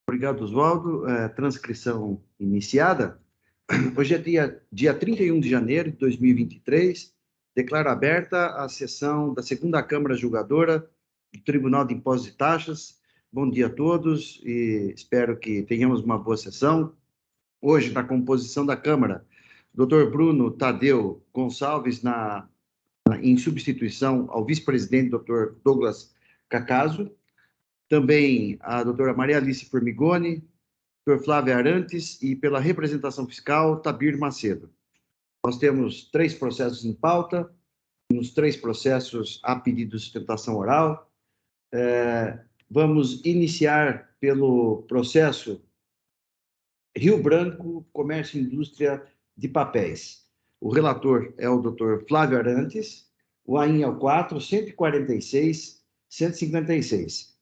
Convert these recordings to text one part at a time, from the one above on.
Obrigado, Oswaldo. Transcrição iniciada. Hoje é dia 31 de janeiro de 2023. Declaro aberta a sessão da segunda Câmara Julgadora do Tribunal de Impostos e Taxas. Bom dia a todos e espero que tenhamos uma boa sessão. Hoje, na composição da Câmara, Dr. Bruno Tadeu Gonçalves, em substituição ao vice-presidente, Dr. Douglas Cacaso. Também a doutora Maria Alice Formigoni, doutor Flávio Arantes e, pela representação fiscal, Tabir Macedo. Nós temos 3 processos em pauta. Nos 3 processos há pedido de sustentação oral. Vamos iniciar pelo processo Rio Branco, Comércio e Indústria de Papéis. O relator é o doutor Flávio Arantes. O AIN é o 4, 146, 156.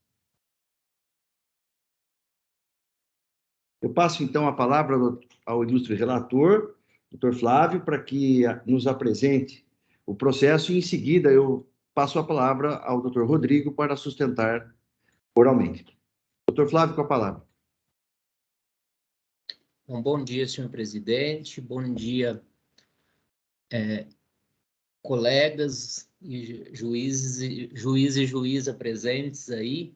Eu passo, então, a palavra ao ilustre relator, doutor Flávio, para que nos apresente o processo e, em seguida, eu passo a palavra ao doutor Rodrigo para sustentar oralmente. Doutor Flávio, com a palavra. Bom dia, senhor presidente. Bom dia, colegas e juízes e juíza presentes aí.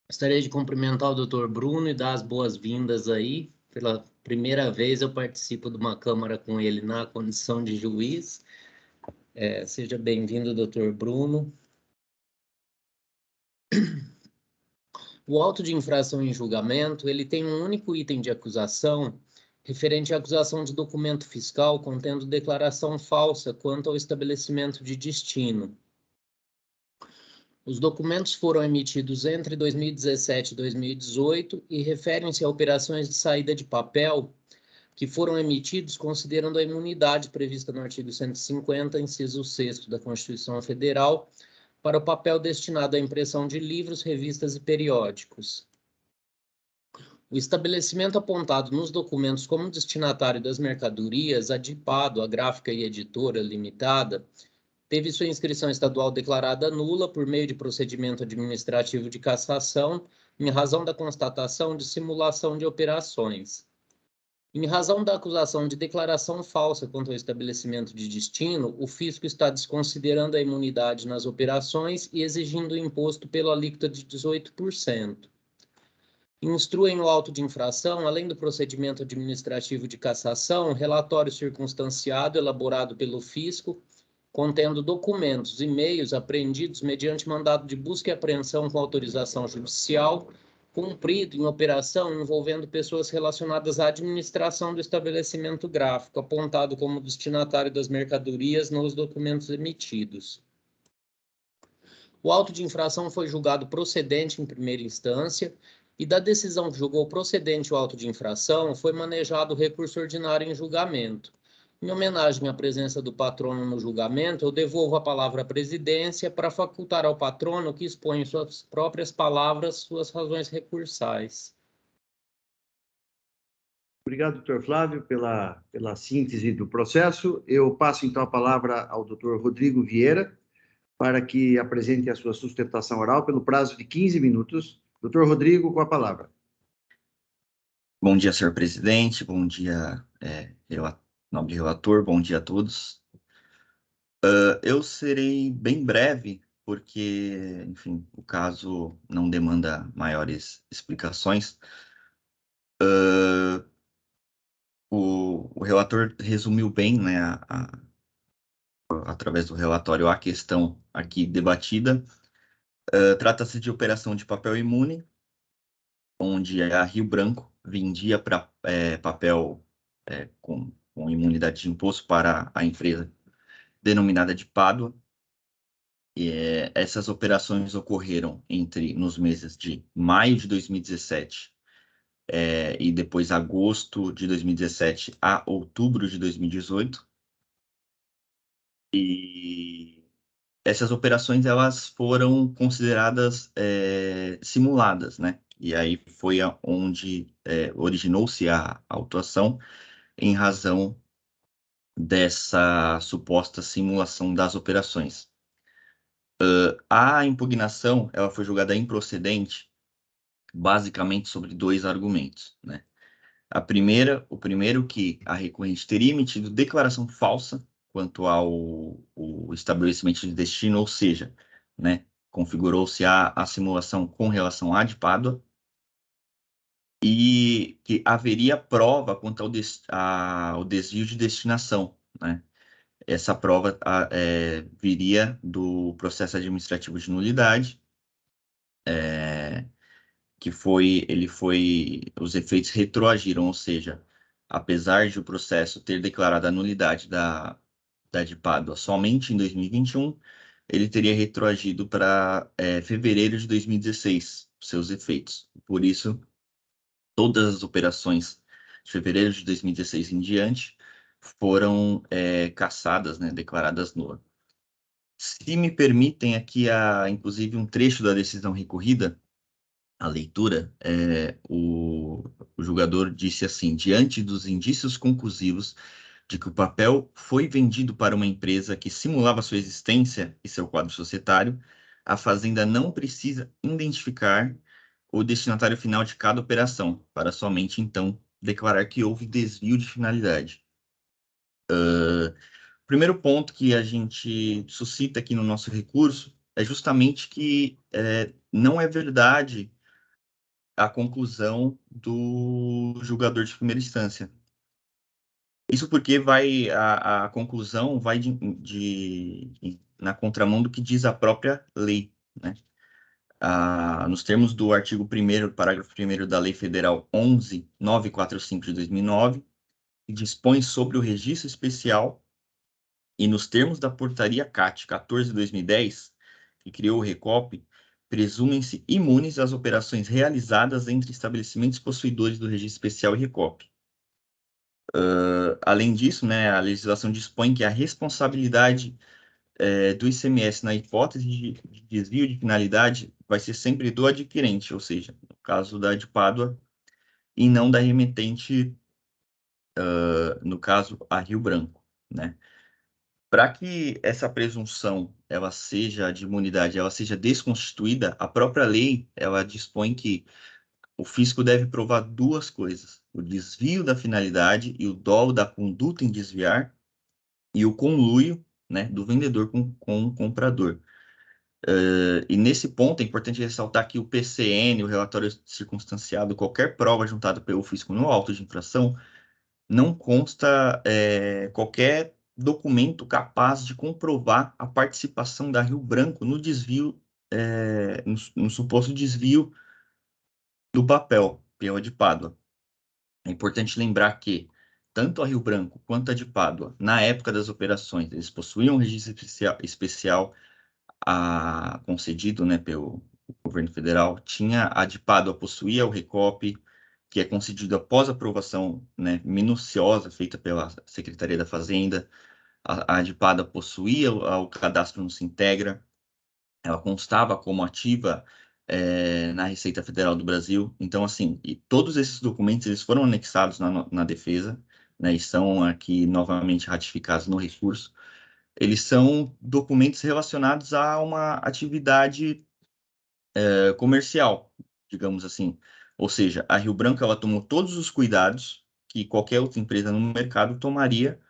Gostaria de cumprimentar o doutor Bruno e dar as boas-vindas aí. Pela primeira vez eu participo de uma Câmara com ele na condição de juiz. Seja bem-vindo, doutor Bruno. O auto de infração em julgamento, ele tem um único item de acusação referente à acusação de documento fiscal contendo declaração falsa quanto ao estabelecimento de destino. Os documentos foram emitidos entre 2017 e 2018 e referem-se a operações de saída de papel que foram emitidos considerando a imunidade prevista no artigo 150, inciso 6º da Constituição Federal, para o papel destinado à impressão de livros, revistas e periódicos. O estabelecimento apontado nos documentos como destinatário das mercadorias, a DIPADO, a Gráfica e Editora Limitada, teve sua inscrição estadual declarada nula por meio de procedimento administrativo de cassação, em razão da constatação de simulação de operações. Em razão da acusação de declaração falsa quanto ao estabelecimento de destino, o fisco está desconsiderando a imunidade nas operações e exigindo o imposto pela alíquota de 18%. Instruem o auto de infração, além do procedimento administrativo de cassação, relatório circunstanciado elaborado pelo fisco, contendo documentos e meios apreendidos mediante mandado de busca e apreensão com autorização judicial, cumprido em operação envolvendo pessoas relacionadas à administração do estabelecimento gráfico, apontado como destinatário das mercadorias nos documentos emitidos. O auto de infração foi julgado procedente em primeira instância e da decisão que julgou procedente o auto de infração foi manejado o recurso ordinário em julgamento. Em homenagem à presença do patrono no julgamento, eu devolvo a palavra à presidência para facultar ao patrono que expõe em suas próprias palavras suas razões recursais. Obrigado, doutor Flávio, pela síntese do processo. Eu passo, então, a palavra ao doutor Rodrigo Vieira para que apresente a sua sustentação oral pelo prazo de 15 minutos. Doutor Rodrigo, com a palavra. Bom dia, senhor presidente. Bom dia, nobre relator, bom dia a todos. Eu serei bem breve, porque, enfim, o caso não demanda maiores explicações. O relator resumiu bem, né, através do relatório, a questão aqui debatida. Trata-se de operação de papel imune, onde a Rio Branco vendia papel com imunidade de imposto para a empresa denominada de Pádua. Essas operações ocorreram nos meses de maio de 2017 e depois agosto de 2017 a outubro de 2018. E essas operações elas foram consideradas simuladas, né? E aí foi onde originou-se a autuação em razão dessa suposta simulação das operações. A impugnação ela foi julgada improcedente basicamente sobre 2 argumentos, né? O primeiro que a recorrente teria emitido declaração falsa quanto ao o estabelecimento de destino, ou seja, né, configurou-se a simulação com relação à de Pádua, e que haveria prova quanto ao desvio de destinação, né? Essa prova viria do processo administrativo de nulidade, os efeitos retroagiram, ou seja, apesar de o processo ter declarado a nulidade da de Pádua somente em 2021, ele teria retroagido para fevereiro de 2016, seus efeitos. Por isso, todas as operações de fevereiro de 2016 em diante foram cassadas, né, declaradas nulas. Se me permitem aqui, inclusive, um trecho da decisão recorrida, a leitura, o julgador disse assim: diante dos indícios conclusivos de que o papel foi vendido para uma empresa que simulava sua existência e seu quadro societário, a Fazenda não precisa identificar o destinatário final de cada operação, para somente então declarar que houve desvio de finalidade. O primeiro ponto que a gente suscita aqui no nosso recurso é justamente que não é verdade a conclusão do julgador de primeira instância. Isso porque a conclusão vai na contramão do que diz a própria lei, né? Nos termos do artigo 1º, parágrafo 1º da Lei Federal 11.945 de 2009, que dispõe sobre o registro especial, e nos termos da portaria CAT 14 de 2010, que criou o RECOP, presumem-se imunes as operações realizadas entre estabelecimentos possuidores do registro especial e RECOP. Além disso, né, a legislação dispõe que a responsabilidade do ICMS na hipótese de desvio de finalidade vai ser sempre do adquirente, ou seja, no caso da de Pádua, e não da remetente, no caso, a Rio Branco, né? Para que essa presunção ela seja de imunidade, ela seja desconstituída, a própria lei ela dispõe que o fisco deve provar 2 coisas: o desvio da finalidade e o dolo da conduta em desviar, e o conluio, né, do vendedor com o comprador. E nesse ponto é importante ressaltar que o PCN, o relatório circunstanciado, qualquer prova juntada pelo fisco no auto de infração, não consta qualquer documento capaz de comprovar a participação da Rio Branco no desvio, no suposto desvio do papel pela de Pádua. É importante lembrar que tanto a Rio Branco quanto a de Pádua, na época das operações, eles possuíam um registro especial concedido, né, pelo governo federal. Tinha a de Pádua, possuía o RECOP, que é concedido após aprovação, né, minuciosa feita pela Secretaria da Fazenda. A de Pádua possuía o cadastro no Sintegra, ela constava como ativa na Receita Federal do Brasil. Então, assim, e todos esses documentos eles foram anexados na defesa, né, e são aqui novamente ratificados no recurso. Eles são documentos relacionados a uma atividade comercial, digamos assim. Ou seja, a Rio Branco ela tomou todos os cuidados que qualquer outra empresa no mercado tomaria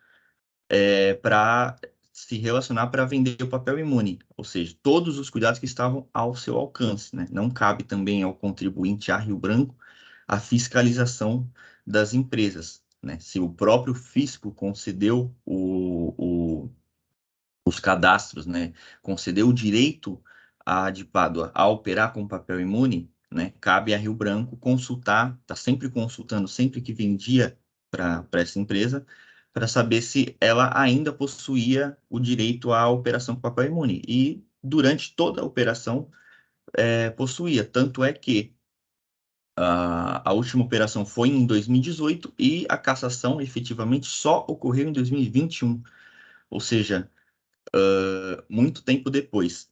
para se relacionar para vender o papel imune, ou seja, todos os cuidados que estavam ao seu alcance, né? Não cabe também ao contribuinte, a Rio Branco, a fiscalização das empresas, né? Se o próprio fisco concedeu os cadastros, né? Concedeu o direito à de Pádua a operar com papel imune, né? Cabe a Rio Branco consultar, está sempre consultando, sempre que vendia para essa empresa, para saber se ela ainda possuía o direito à operação com papel imune. E durante toda a operação possuía. Tanto é que a última operação foi em 2018 e a cassação efetivamente só ocorreu em 2021. Ou seja, muito tempo depois.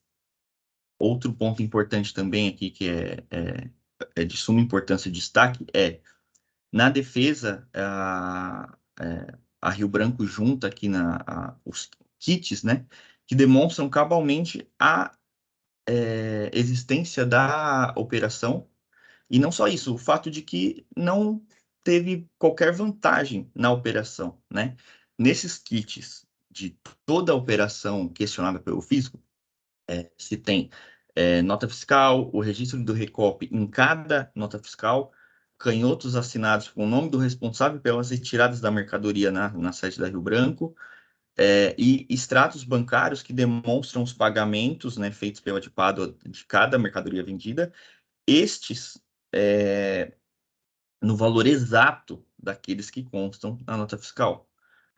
Outro ponto importante também aqui, que é de suma importância e destaque, na defesa, a Rio Branco junta aqui os kits, né, que demonstram cabalmente a existência da operação E não só isso, o fato de que não teve qualquer vantagem na operação, né? Nesses kits de toda a operação questionada pelo fisco, se tem nota fiscal, o registro do RECOP em cada nota fiscal, canhotos assinados com o nome do responsável pelas retiradas da mercadoria na sede da Rio Branco, e extratos bancários que demonstram os pagamentos, né, feitos pela DIPADO de cada mercadoria vendida, estes no valor exato daqueles que constam na nota fiscal.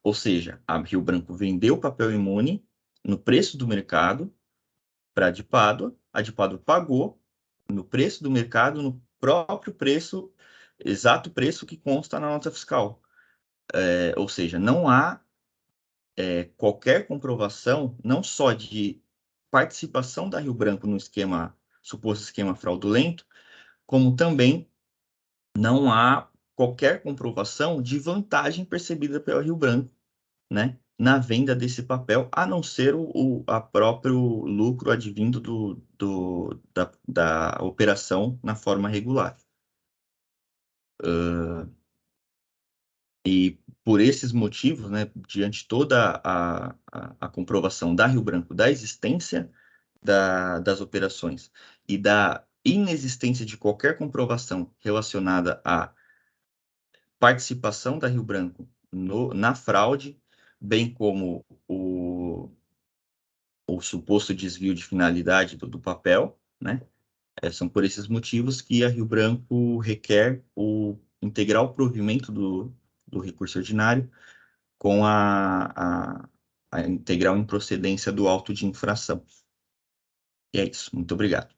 Ou seja, a Rio Branco vendeu papel imune no preço do mercado para a DIPADO pagou no preço do mercado, no próprio preço, exato preço que consta na nota fiscal. Ou seja, não há qualquer comprovação, não só de participação da Rio Branco no suposto esquema fraudulento, como também não há qualquer comprovação de vantagem percebida pela Rio Branco, né, na venda desse papel, a não ser o próprio lucro advindo da operação na forma regular. E por esses motivos, né, diante de toda a comprovação da Rio Branco da existência das operações e da inexistência de qualquer comprovação relacionada à participação da Rio Branco na fraude, bem como o suposto desvio de finalidade do papel, né? São por esses motivos que a Rio Branco requer o integral provimento do recurso ordinário com a integral improcedência do auto de infração. E é isso. Muito obrigado.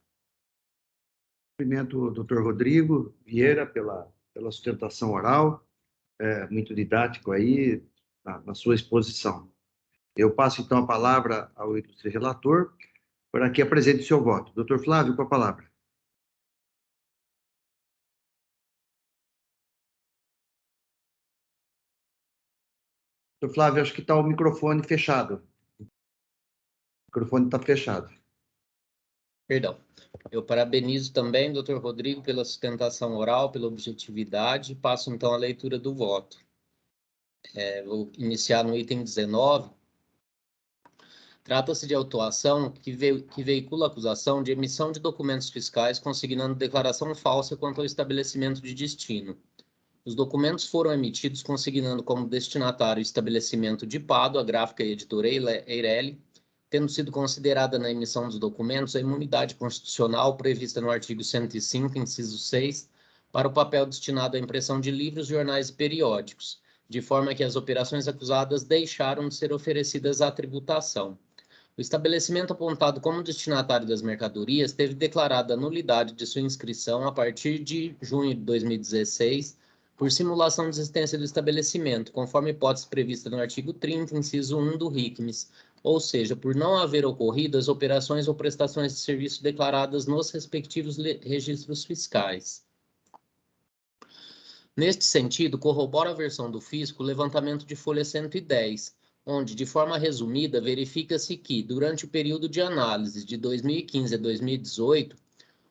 Cumprimento o doutor Rodrigo Vieira pela sustentação oral, muito didático aí na sua exposição. Eu passo, então, a palavra ao ilustre relator para que apresente o seu voto. Doutor Flávio, com a palavra. Doutor Flávio, acho que está o microfone fechado. O microfone está fechado. Perdão. Eu parabenizo também, doutor Rodrigo, pela sustentação oral, pela objetividade. Passo, então, a leitura do voto. Vou iniciar no item 19. Trata-se de autuação que veicula a acusação de emissão de documentos fiscais consignando declaração falsa quanto ao estabelecimento de destino. Os documentos foram emitidos consignando como destinatário o estabelecimento DIPADO, a gráfica e editora Eireli, tendo sido considerada na emissão dos documentos a imunidade constitucional prevista no artigo 105, inciso 6, para o papel destinado à impressão de livros, jornais e periódicos, de forma que as operações acusadas deixaram de ser oferecidas à tributação. O estabelecimento apontado como destinatário das mercadorias teve declarada a nulidade de sua inscrição a partir de junho de 2016, por simulação de existência do estabelecimento, conforme hipótese prevista no artigo 30, inciso 1 do RICMES, ou seja, por não haver ocorrido as operações ou prestações de serviço declaradas nos respectivos registros fiscais. Neste sentido, corrobora a versão do fisco o levantamento de folha 110, onde, de forma resumida, verifica-se que, durante o período de análise de 2015 a 2018,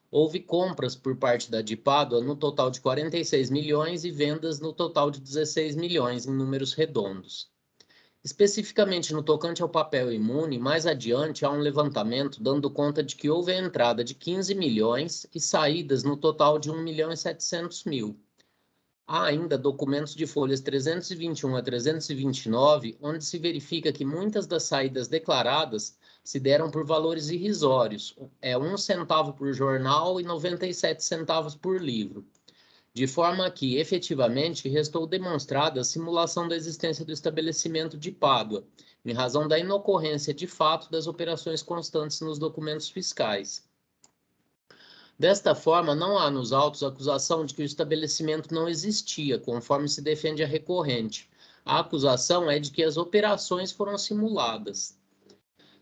houve compras por parte da DIPADO no total de 46 milhões e vendas no total de 16 milhões, em números redondos. Especificamente no tocante ao papel imune, mais adiante há um levantamento dando conta de que houve a entrada de 15 milhões e saídas no total de 1.700.000. Há ainda documentos de folhas 321 a 329, onde se verifica que muitas das saídas declaradas se deram por valores irrisórios, 1 centavo por jornal e 97 centavos por livro, de forma que, efetivamente, restou demonstrada a simulação da existência do estabelecimento de Pádua, em razão da inocorrência de fato das operações constantes nos documentos fiscais. Desta forma, não há nos autos acusação de que o estabelecimento não existia, conforme se defende a recorrente. A acusação é de que as operações foram simuladas.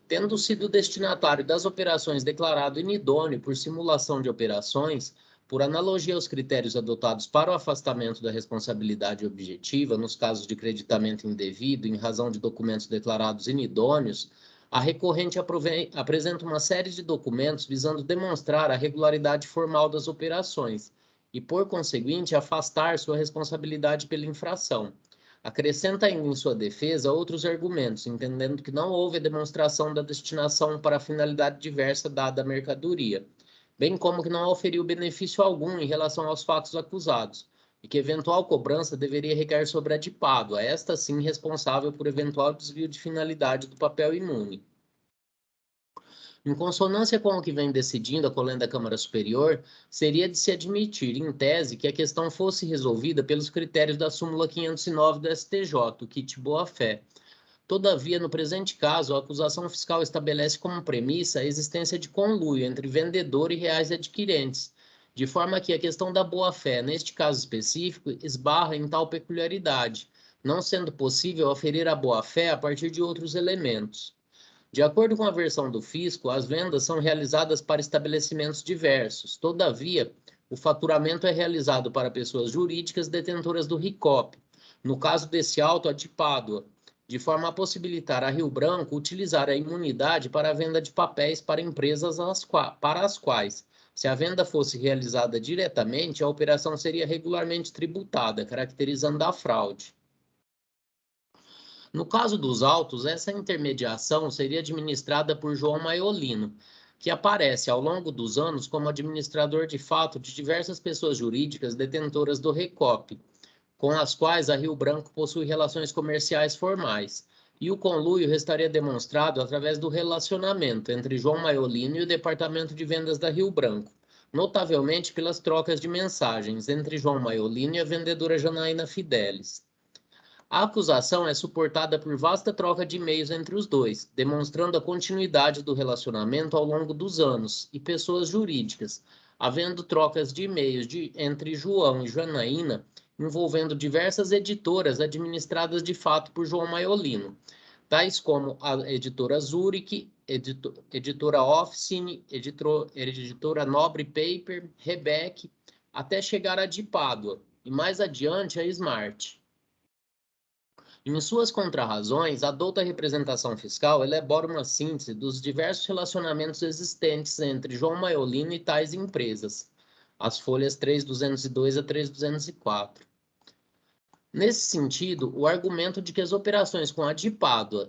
Tendo sido destinatário das operações declarado inidôneo por simulação de operações, por analogia aos critérios adotados para o afastamento da responsabilidade objetiva, nos casos de creditamento indevido em razão de documentos declarados inidôneos, a recorrente apresenta uma série de documentos visando demonstrar a regularidade formal das operações, e, por conseguinte, afastar sua responsabilidade pela infração. Acrescenta ainda em sua defesa outros argumentos, entendendo que não houve a demonstração da destinação para finalidade diversa dada à mercadoria, bem como que não oferiu benefício algum em relação aos fatos acusados, e que eventual cobrança deveria recair sobre a DIPADO, esta sim responsável por eventual desvio de finalidade do papel imune. Em consonância com o que vem decidindo a Colenda da Câmara Superior, seria de se admitir, em tese, que a questão fosse resolvida pelos critérios da súmula 509 do STJ, o kit boa-fé. Todavia, no presente caso, a acusação fiscal estabelece como premissa a existência de conluio entre vendedor e reais adquirentes, de forma que a questão da boa-fé, neste caso específico, esbarra em tal peculiaridade, não sendo possível aferir a boa-fé a partir de outros elementos. De acordo com a versão do fisco, as vendas são realizadas para estabelecimentos diversos. Todavia, o faturamento é realizado para pessoas jurídicas detentoras do RICOP, no caso desse auto, a DIPADO, de forma a possibilitar a Rio Branco utilizar a imunidade para a venda de papéis para empresas para as quais, se a venda fosse realizada diretamente, a operação seria regularmente tributada, caracterizando a fraude. No caso dos autos, essa intermediação seria administrada por João Maiolino, que aparece ao longo dos anos como administrador de fato de diversas pessoas jurídicas detentoras do RECOP, com as quais a Rio Branco possui relações comerciais formais, e o conluio estaria demonstrado através do relacionamento entre João Maiolino e o Departamento de Vendas da Rio Branco, notavelmente pelas trocas de mensagens entre João Maiolino e a vendedora Janaína Fidelis. A acusação é suportada por vasta troca de e-mails entre os dois, demonstrando a continuidade do relacionamento ao longo dos anos, e pessoas jurídicas, havendo trocas de e-mails entre João e Janaína, envolvendo diversas editoras administradas de fato por João Maiolino, tais como a editora Zurich, editora Officine, editora Nobre Paper, Rebec, até chegar a DIPADO, e mais adiante a Smart. Em suas contrarrazões, a douta representação fiscal elabora uma síntese dos diversos relacionamentos existentes entre João Maiolino e tais empresas, as folhas 3202 a 3204. Nesse sentido, o argumento de que as operações com a DIPADO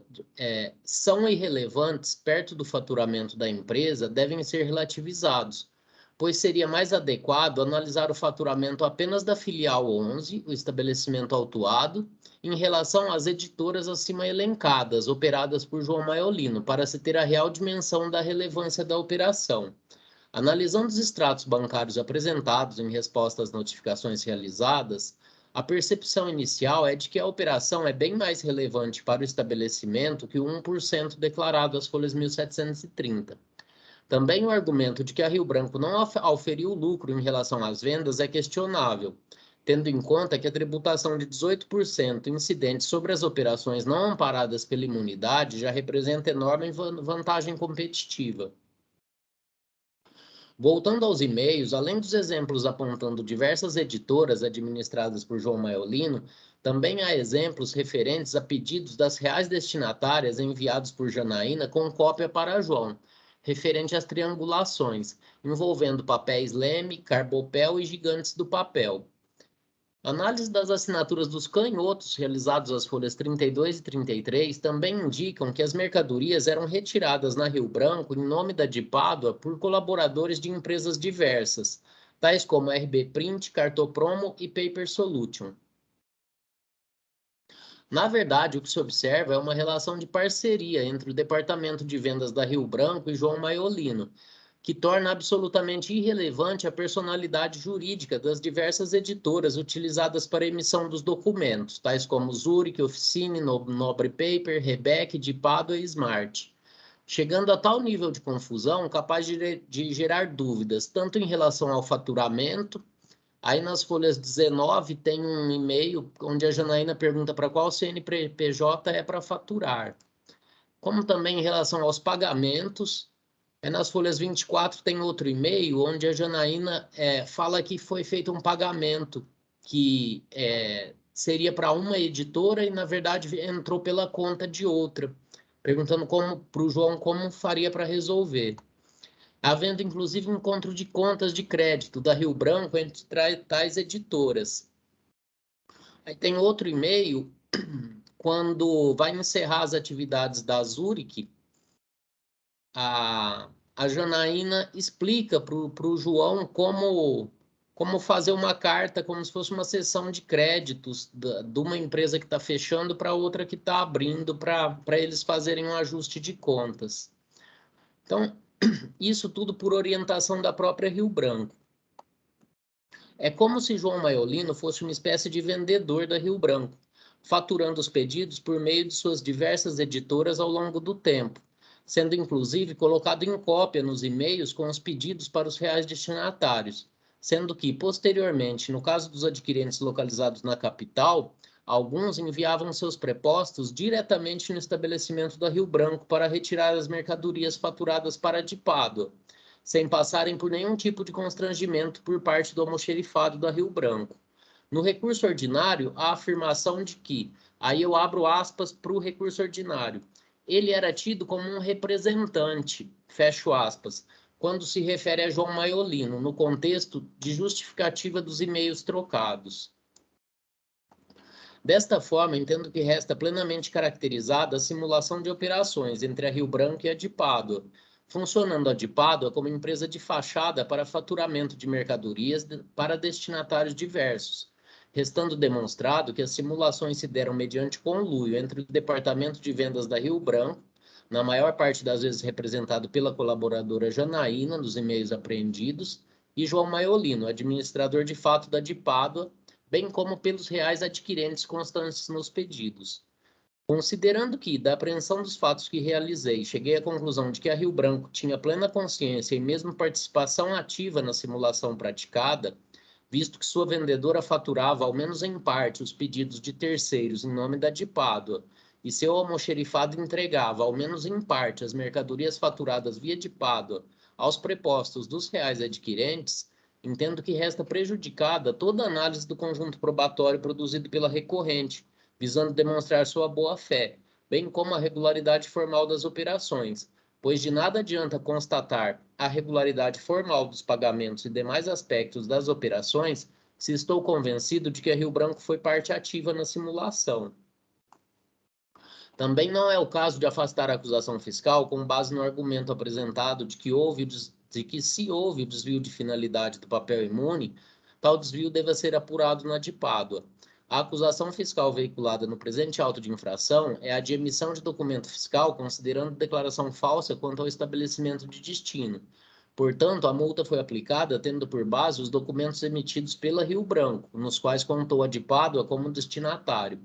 são irrelevantes perto do faturamento da empresa devem ser relativizados, pois seria mais adequado analisar o faturamento apenas da filial 11, o estabelecimento autuado, em relação às editoras acima elencadas, operadas por João Maiolino, para se ter a real dimensão da relevância da operação. Analisando os extratos bancários apresentados em resposta às notificações realizadas, a percepção inicial é de que a operação é bem mais relevante para o estabelecimento que o 1% declarado às folhas 1730. Também o argumento de que a Rio Branco não auferiu lucro em relação às vendas é questionável, tendo em conta que a tributação de 18% incidente sobre as operações não amparadas pela imunidade já representa enorme vantagem competitiva. Voltando aos e-mails, além dos exemplos apontando diversas editoras administradas por João Maiolino, também há exemplos referentes a pedidos das reais destinatárias enviados por Janaína com cópia para João, referente às triangulações, envolvendo papéis Leme, Carbopel e Gigantes do Papel. Análise das assinaturas dos canhotos realizados às folhas 32 e 33 também indicam que as mercadorias eram retiradas na Rio Branco em nome da DIPADO por colaboradores de empresas diversas, tais como RB Print, Cartopromo e Paper Solution. Na verdade, o que se observa é uma relação de parceria entre o Departamento de Vendas da Rio Branco e João Maiolino, que torna absolutamente irrelevante a personalidade jurídica das diversas editoras utilizadas para a emissão dos documentos, tais como Zurich, Officine, Nobre Paper, Rebec, DIPADO e Smart, chegando a tal nível de confusão capaz de gerar dúvidas, tanto em relação ao faturamento. Aí nas folhas 19 tem um e-mail onde a Janaína pergunta para qual CNPJ é para faturar, como também em relação aos pagamentos. Nas folhas 24 tem outro e-mail onde a Janaína fala que foi feito um pagamento que seria para uma editora e, na verdade, entrou pela conta de outra, perguntando para o João como faria para resolver. havendo inclusive encontro de contas de crédito da Rio Branco entre tais editoras. Aí tem outro e-mail, quando vai encerrar as atividades da Zurich, a Janaína explica para o João como fazer uma carta, como se fosse uma cessão de créditos de uma empresa que está fechando para outra que está abrindo, para eles fazerem um ajuste de contas. Então, isso tudo por orientação da própria Rio Branco. É como se João Maiolino fosse uma espécie de vendedor da Rio Branco, faturando os pedidos por meio de suas diversas editoras ao longo do tempo, sendo inclusive colocado em cópia nos e-mails com os pedidos para os reais destinatários, sendo que, posteriormente, no caso dos adquirentes localizados na capital, alguns enviavam seus prepostos diretamente no estabelecimento da Rio Branco para retirar as mercadorias faturadas para de Pádua, sem passarem por nenhum tipo de constrangimento por parte do almoxerifado da Rio Branco. No recurso ordinário, a afirmação de que, aí eu abro aspas para o recurso ordinário, ele era tido como um representante, fecho aspas, quando se refere a João Maiolino, no contexto de justificativa dos e-mails trocados. Desta forma, entendo que resta plenamente caracterizada a simulação de operações entre a Rio Branco e a de Pádua, funcionando a de Pádua como empresa de fachada para faturamento de mercadorias para destinatários diversos, restando demonstrado que as simulações se deram mediante conluio entre o Departamento de Vendas da Rio Branco, na maior parte das vezes representado pela colaboradora Janaína, nos e-mails apreendidos, e João Maiolino, administrador de fato da de Pádua, bem como pelos reais adquirentes constantes nos pedidos. Considerando que, da apreensão dos fatos que realizei, cheguei à conclusão de que a Rio Branco tinha plena consciência e mesmo participação ativa na simulação praticada, visto que sua vendedora faturava, ao menos em parte, os pedidos de terceiros em nome da de Pádua, e seu almoxerifado entregava, ao menos em parte, as mercadorias faturadas via de Pádua aos prepostos dos reais adquirentes, entendo que resta prejudicada toda a análise do conjunto probatório produzido pela recorrente, visando demonstrar sua boa-fé, bem como a regularidade formal das operações, pois de nada adianta constatar a regularidade formal dos pagamentos e demais aspectos das operações se estou convencido de que a Rio Branco foi parte ativa na simulação. Também não é o caso de afastar a acusação fiscal com base no argumento apresentado de que se houve o desvio de finalidade do papel imune, tal desvio deva ser apurado na de Pádua. A acusação fiscal veiculada no presente auto de infração é a de emissão de documento fiscal considerando declaração falsa quanto ao estabelecimento de destino. Portanto, a multa foi aplicada tendo por base os documentos emitidos pela Rio Branco, nos quais contou a de Pádua como destinatário.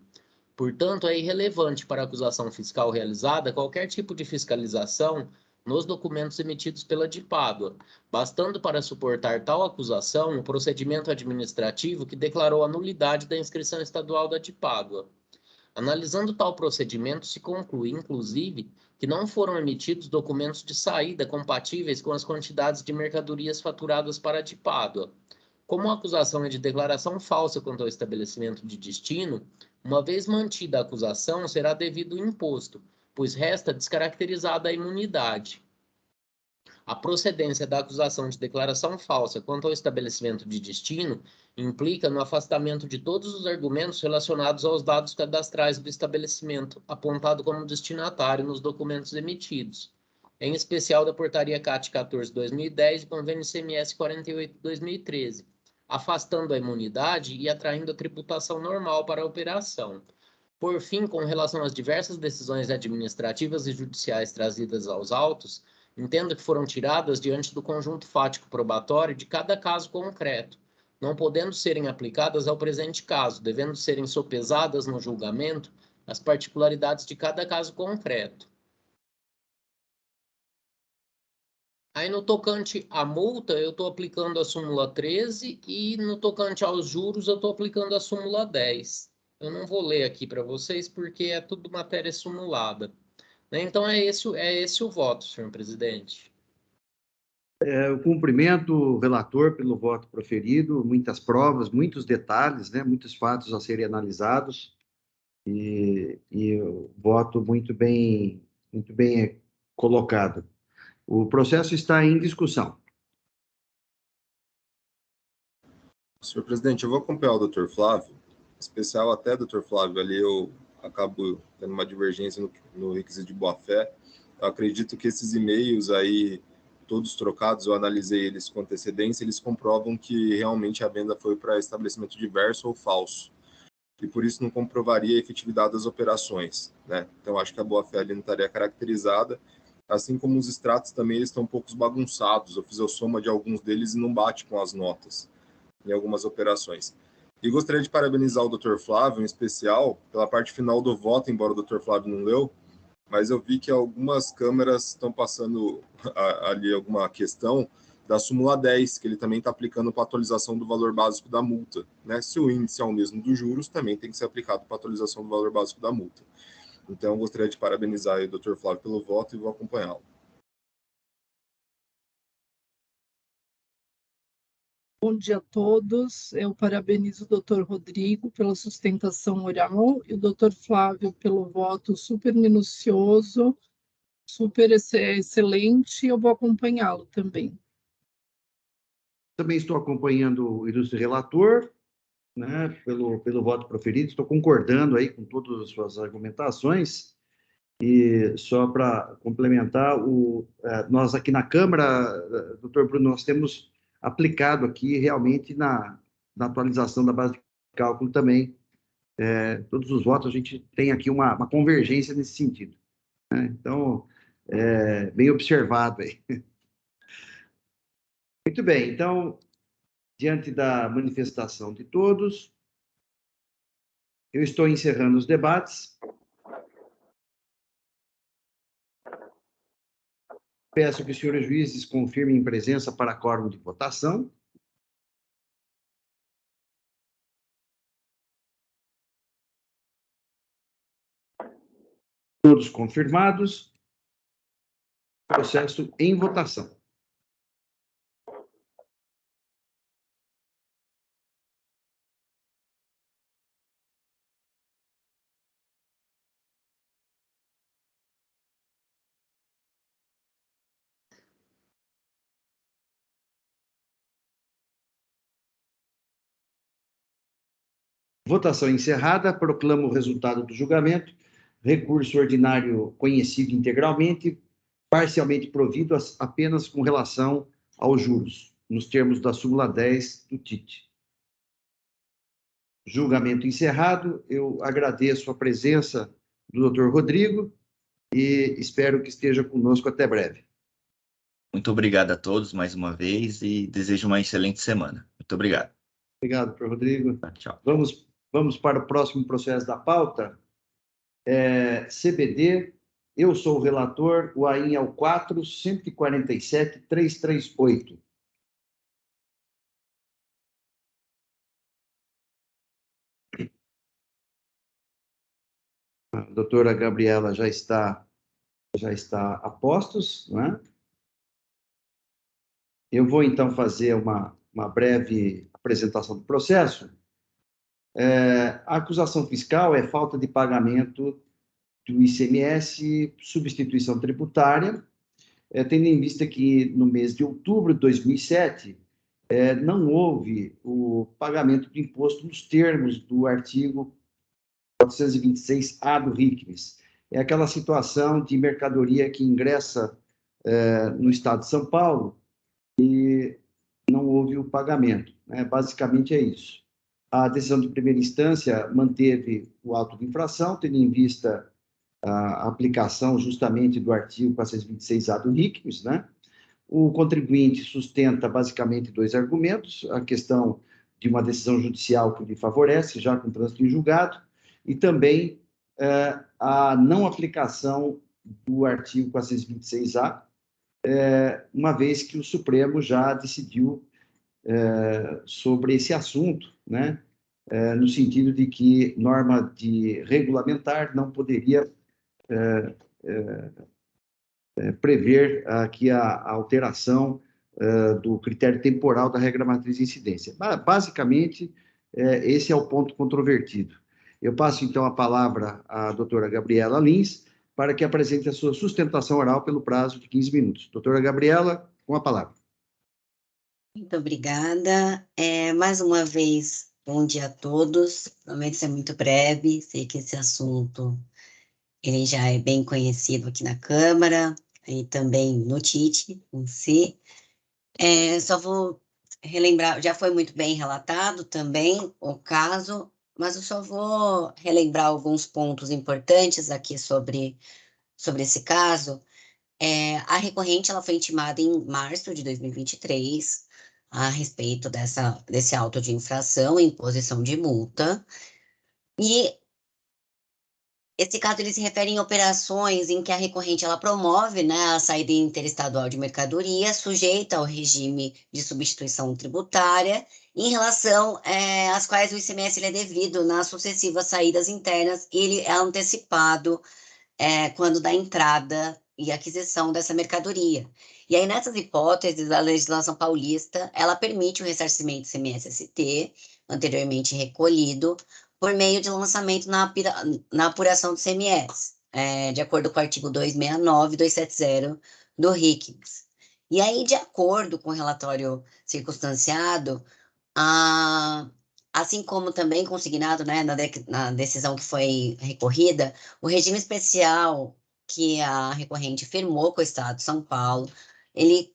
Portanto, é irrelevante para a acusação fiscal realizada qualquer tipo de fiscalização nos documentos emitidos pela de Pádua, bastando para suportar tal acusação o procedimento administrativo que declarou a nulidade da inscrição estadual da de Pádua. Analisando tal procedimento, se conclui, inclusive, que não foram emitidos documentos de saída compatíveis com as quantidades de mercadorias faturadas para a de Pádua. Como a acusação é de declaração falsa quanto ao estabelecimento de destino, uma vez mantida a acusação, será devido o imposto, pois resta descaracterizada a imunidade. A procedência da acusação de declaração falsa quanto ao estabelecimento de destino implica no afastamento de todos os argumentos relacionados aos dados cadastrais do estabelecimento apontado como destinatário nos documentos emitidos, em especial da Portaria CAT 14/2010 e Convênio CMS 48/2013, afastando a imunidade e atraindo a tributação normal para a operação. Por fim, com relação às diversas decisões administrativas e judiciais trazidas aos autos, entendo que foram tiradas diante do conjunto fático probatório de cada caso concreto, não podendo serem aplicadas ao presente caso, devendo serem sopesadas no julgamento as particularidades de cada caso concreto. Aí, no tocante à multa, eu estou aplicando a súmula 13 e no tocante aos juros, eu estou aplicando a súmula 10. Eu não vou ler aqui para vocês porque é tudo matéria simulada. Então, é esse o voto, senhor presidente. Eu cumprimento o relator pelo voto proferido, muitas provas, muitos detalhes, né, muitos fatos a serem analisados, e o voto muito bem colocado. O processo está em discussão. Senhor presidente, eu vou acompanhar o Dr. Flávio, em especial até, Dr. Flávio, ali eu acabo tendo uma divergência no requisito de boa-fé. Eu acredito que esses e-mails aí, todos trocados, eu analisei eles com antecedência, eles comprovam que realmente a venda foi para estabelecimento diverso ou falso, e por isso não comprovaria a efetividade das operações, né? Então, acho que a boa-fé ali não estaria caracterizada, assim como os extratos também eles estão um pouco bagunçados. Eu fiz a soma de alguns deles e não bate com as notas em algumas operações. E gostaria de parabenizar o Dr. Flávio, em especial, pela parte final do voto, embora o Dr. Flávio não leu, mas eu vi que algumas câmeras estão passando ali alguma questão da súmula 10, que ele também está aplicando para a atualização do valor básico da multa, né? Se o índice é o mesmo dos juros, também tem que ser aplicado para a atualização do valor básico da multa. Então, eu gostaria de parabenizar o Dr. Flávio pelo voto e vou acompanhá-lo. Bom dia a todos. Eu parabenizo o Dr. Rodrigo pela sustentação oral e o Dr. Flávio pelo voto super minucioso, super excelente. Eu vou acompanhá-lo também. Também estou acompanhando o ilustre relator, né, pelo voto proferido, estou concordando aí com todas as suas argumentações. E só para complementar, nós aqui na Câmara, doutor Bruno, nós temos aplicado aqui realmente na atualização da base de cálculo também, todos os votos, a gente tem aqui uma convergência nesse sentido, né? Então, bem observado aí. Muito bem, então, diante da manifestação de todos, eu estou encerrando os debates. Peço que os senhores juízes confirmem presença para quórum de votação. Todos confirmados. Processo em votação. Votação encerrada. Proclamo o resultado do julgamento. Recurso ordinário conhecido integralmente, parcialmente provido apenas com relação aos juros, nos termos da súmula 10 do TIT. Julgamento encerrado. Eu agradeço a presença do Dr. Rodrigo e espero que esteja conosco até breve. Muito obrigado a todos mais uma vez e desejo uma excelente semana. Muito obrigado. Obrigado, Dr. Rodrigo. Tchau. Vamos para o próximo processo da pauta. CBD, eu sou o relator, o AIN é o 4.147.338. A doutora Gabriela já está a postos, não é? Eu vou, então, fazer uma breve apresentação do processo. A acusação fiscal é falta de pagamento do ICMS, substituição tributária, tendo em vista que, no mês de outubro de 2007, não houve o pagamento do imposto nos termos do artigo 426-A do RICMES. É aquela situação de mercadoria que ingressa no estado de São Paulo e não houve o pagamento, né? Basicamente é isso. A decisão de primeira instância manteve o auto de infração, tendo em vista a aplicação justamente do artigo 426-A do RICMES, né? O contribuinte sustenta basicamente dois argumentos: a questão de uma decisão judicial que lhe favorece, já com trânsito em julgado, e também a não aplicação do artigo 426-A, uma vez que o Supremo já decidiu sobre esse assunto, né? No sentido de que norma de regulamentar não poderia prever aqui a alteração do critério temporal da regra matriz de incidência. Basicamente, esse é o ponto controvertido. Eu passo, então, a palavra à doutora Gabriela Lins para que apresente a sua sustentação oral pelo prazo de 15 minutos. Doutora Gabriela, com a palavra. Muito obrigada. Mais uma vez, bom dia a todos. Prometo ser muito breve, sei que esse assunto ele já é bem conhecido aqui na Câmara e também no TIT em si. Só vou relembrar, já foi muito bem relatado também o caso, mas eu só vou relembrar alguns pontos importantes aqui sobre esse caso. A recorrente ela foi intimada em março de 2023 a respeito desse auto de infração e imposição de multa. E esse caso ele se refere em operações em que a recorrente ela promove, né, a saída interestadual de mercadoria sujeita ao regime de substituição tributária, em relação às quais o ICMS ele é devido nas sucessivas saídas internas, e ele é antecipado quando da entrada e aquisição dessa mercadoria. E aí, nessas hipóteses, a legislação paulista, ela permite o ressarcimento CMS-ST, anteriormente recolhido, por meio de lançamento na apuração do CMS, de acordo com o artigo 269 e 270 do RICMS. E aí, de acordo com o relatório circunstanciado, assim como também consignado, né, na decisão que foi recorrida, o regime especial que a recorrente firmou com o Estado de São Paulo, ele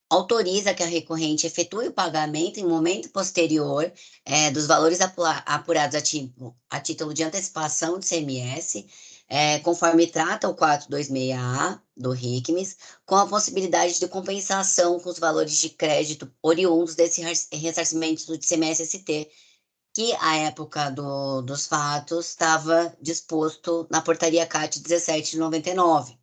autoriza que a recorrente efetue o pagamento em momento posterior dos valores apurados a título de antecipação de CMS, conforme trata o 426A do RICMS, com a possibilidade de compensação com os valores de crédito oriundos desse ressarcimento de CMS-ST, que à época dos fatos estava disposto na portaria CAT 17 de 99.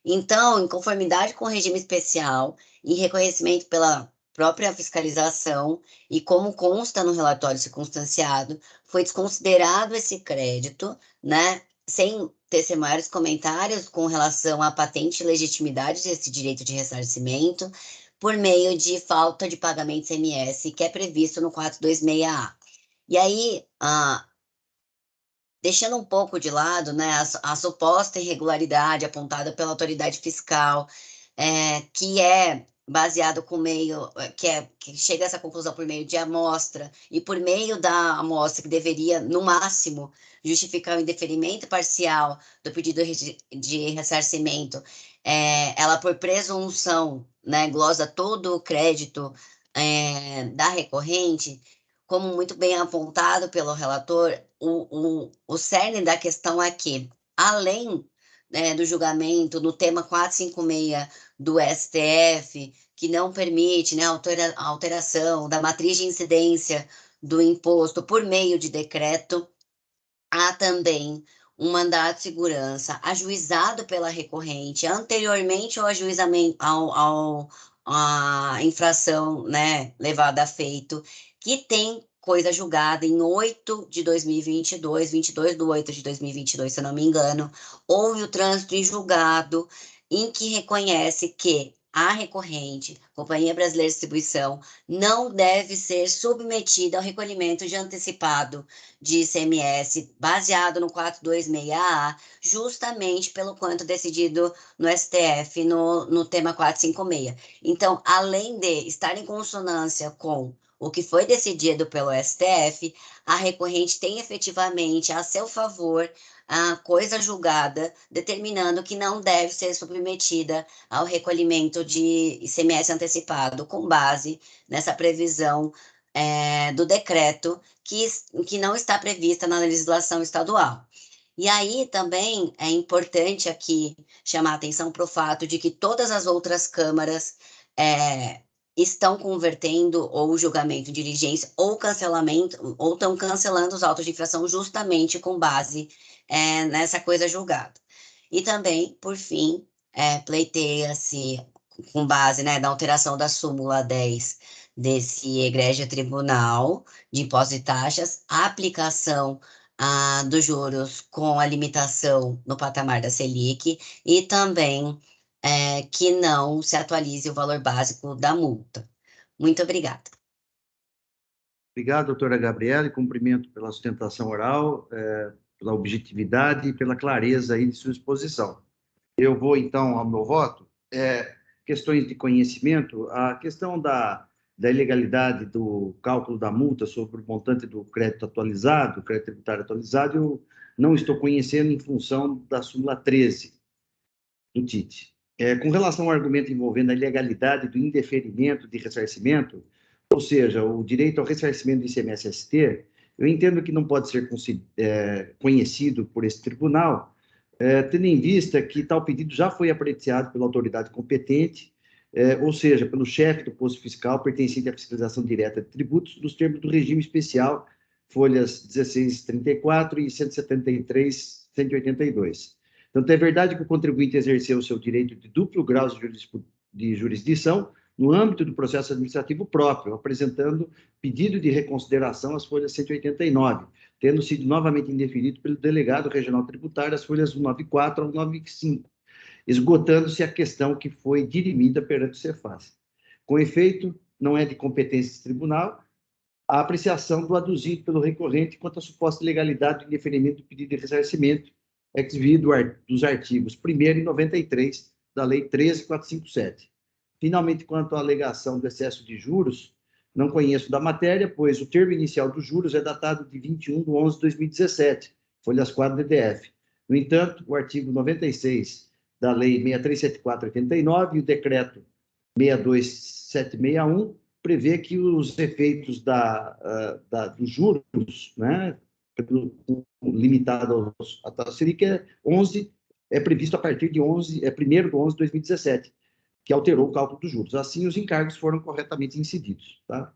Então, em conformidade com o regime especial e reconhecimento pela própria fiscalização, e como consta no relatório circunstanciado, foi desconsiderado esse crédito, né, sem tecer maiores comentários com relação à patente e legitimidade desse direito de ressarcimento, por meio de falta de pagamento de ICMS, que é previsto no 426A. E aí, deixando um pouco de lado, né, a suposta irregularidade apontada pela autoridade fiscal, que é baseado que chega a essa conclusão por meio de amostra, e por meio da amostra que deveria, no máximo, justificar o indeferimento parcial do pedido de ressarcimento, ela, por presunção, né, glosa todo o crédito da recorrente, como muito bem apontado pelo relator, o cerne da questão é que, além do julgamento no tema 456 do STF, que não permite, né, a alteração da matriz de incidência do imposto por meio de decreto, há também um mandato de segurança ajuizado pela recorrente anteriormente ao ajuizamento, à infração, né, levada a feito, que tem coisa julgada em 8 de 2022, 22 de 8 de 2022, se eu não me engano, houve o trânsito em julgado em que reconhece que a recorrente, Companhia Brasileira de Distribuição, não deve ser submetida ao recolhimento de antecipado de ICMS baseado no 426A, justamente pelo quanto decidido no STF no tema 456. Então, além de estar em consonância com o que foi decidido pelo STF, a recorrente tem efetivamente a seu favor a coisa julgada, determinando que não deve ser submetida ao recolhimento de ICMS antecipado, com base nessa previsão do decreto que não está prevista na legislação estadual. E aí também é importante aqui chamar a atenção para o fato de que todas as outras câmaras estão convertendo ou julgamento em diligência ou cancelamento, ou estão cancelando os autos de infração justamente com base nessa coisa julgada. E também, por fim, pleiteia-se com base, né, da alteração da súmula 10 desse egrégio tribunal de impostos e taxas, a aplicação dos juros com a limitação no patamar da Selic e também que não se atualize o valor básico da multa. Muito obrigada. Obrigado, doutora Gabriela, e cumprimento pela sustentação oral, pela objetividade e pela clareza aí de sua exposição. Eu vou, então, ao meu voto. Questões de conhecimento, a questão da ilegalidade do cálculo da multa sobre o montante do crédito atualizado, crédito tributário atualizado, eu não estou conhecendo em função da súmula 13 do TIT. Com relação ao argumento envolvendo a ilegalidade do indeferimento de ressarcimento, ou seja, o direito ao ressarcimento do ICMS-ST, eu entendo que não pode ser conhecido por esse tribunal, tendo em vista que tal pedido já foi apreciado pela autoridade competente, ou seja, pelo chefe do posto fiscal pertencente à fiscalização direta de tributos, nos termos do regime especial, folhas 1634 e 173, 182. Tanto é verdade que o contribuinte exerceu o seu direito de duplo grau de jurisdição no âmbito do processo administrativo próprio, apresentando pedido de reconsideração às folhas 189, tendo sido novamente indeferido pelo delegado regional tributário às folhas 194 ao 195, esgotando-se a questão que foi dirimida perante o Cefaz. Com efeito, não é de competência desse tribunal a apreciação do aduzido pelo recorrente quanto à suposta ilegalidade do indeferimento do pedido de ressarcimento, ex-vido dos artigos 1º e 93 da Lei 13.457. Finalmente, quanto à alegação do excesso de juros, não conheço da matéria, pois o termo inicial dos juros é datado de 21/11/2017, folhas 4 DDF. No entanto, o artigo 96 da Lei 6374/89 e o decreto 62761 prevê que os efeitos dos juros, né, limitado à taxa Selic, é previsto a partir de 1º/11/2017, que alterou o cálculo dos juros. Assim, os encargos foram corretamente incididos. Tá?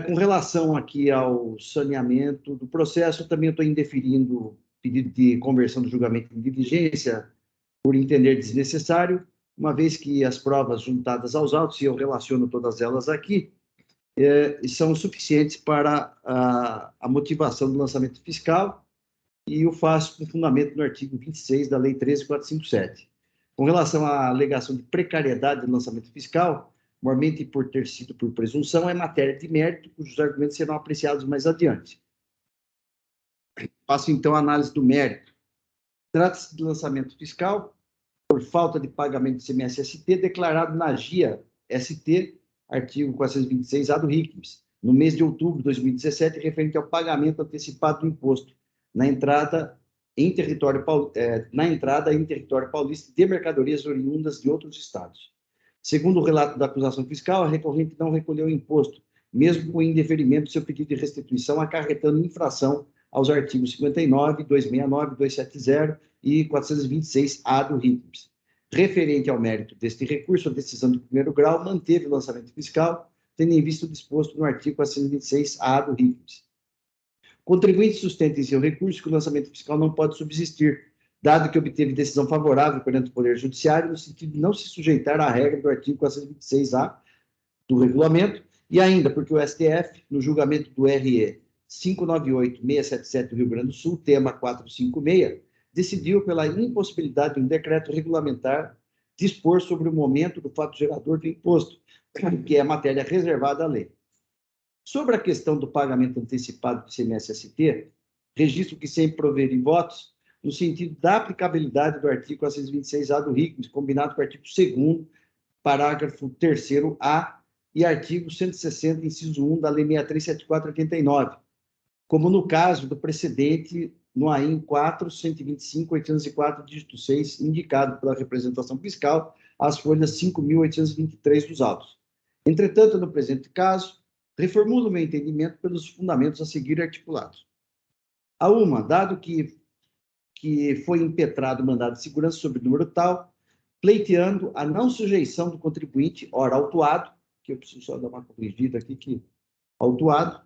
Com relação aqui ao saneamento do processo, eu também estou indeferindo pedido de conversão do julgamento em diligência por entender desnecessário, uma vez que as provas juntadas aos autos, e eu relaciono todas elas aqui, são suficientes para a motivação do lançamento fiscal, e o faço com fundamento no artigo 26 da Lei 13.457. Com relação à alegação de precariedade do lançamento fiscal, mormente por ter sido por presunção, é matéria de mérito, cujos argumentos serão apreciados mais adiante. Passo, então, a análise do mérito. Trata-se de lançamento fiscal por falta de pagamento de ICMS-ST declarado na GIA-ST, artigo 426-A do RICMS, no mês de outubro de 2017, referente ao pagamento antecipado do imposto na entrada em território paulista de mercadorias oriundas de outros estados. Segundo o relato da acusação fiscal, a recorrente não recolheu o imposto, mesmo com o indeferimento do seu pedido de restituição, acarretando infração aos artigos 59, 269, 270 e 426-A do RICMS. Referente ao mérito deste recurso, a decisão de primeiro grau manteve o lançamento fiscal, tendo em vista o disposto no artigo 426-A do RICMS. O contribuinte sustenta em seu recurso que o lançamento fiscal não pode subsistir, dado que obteve decisão favorável perante o Poder Judiciário, no sentido de não se sujeitar à regra do artigo 426-A do regulamento, e ainda porque o STF, no julgamento do RE 598-677 do Rio Grande do Sul, tema 456, decidiu pela impossibilidade de um decreto regulamentar dispor sobre o momento do fato gerador do imposto, que é a matéria reservada à lei. Sobre a questão do pagamento antecipado do ICMS-ST, registro que sempre proverem votos no sentido da aplicabilidade do artigo 426-A do RICMS, combinado com o artigo 2º, parágrafo 3º-A e artigo 160, inciso 1 da Lei 6374/89, como no caso do precedente no AIM 4, 125, 804, dígito 6, indicado pela representação fiscal, às folhas 5.823 dos autos. Entretanto, no presente caso, reformulo meu entendimento pelos fundamentos a seguir articulados. A uma, dado que foi impetrado mandado de segurança sobre número tal, pleiteando a não sujeição do contribuinte, ora autuado, que eu preciso só dar uma corrigida aqui, que autuado,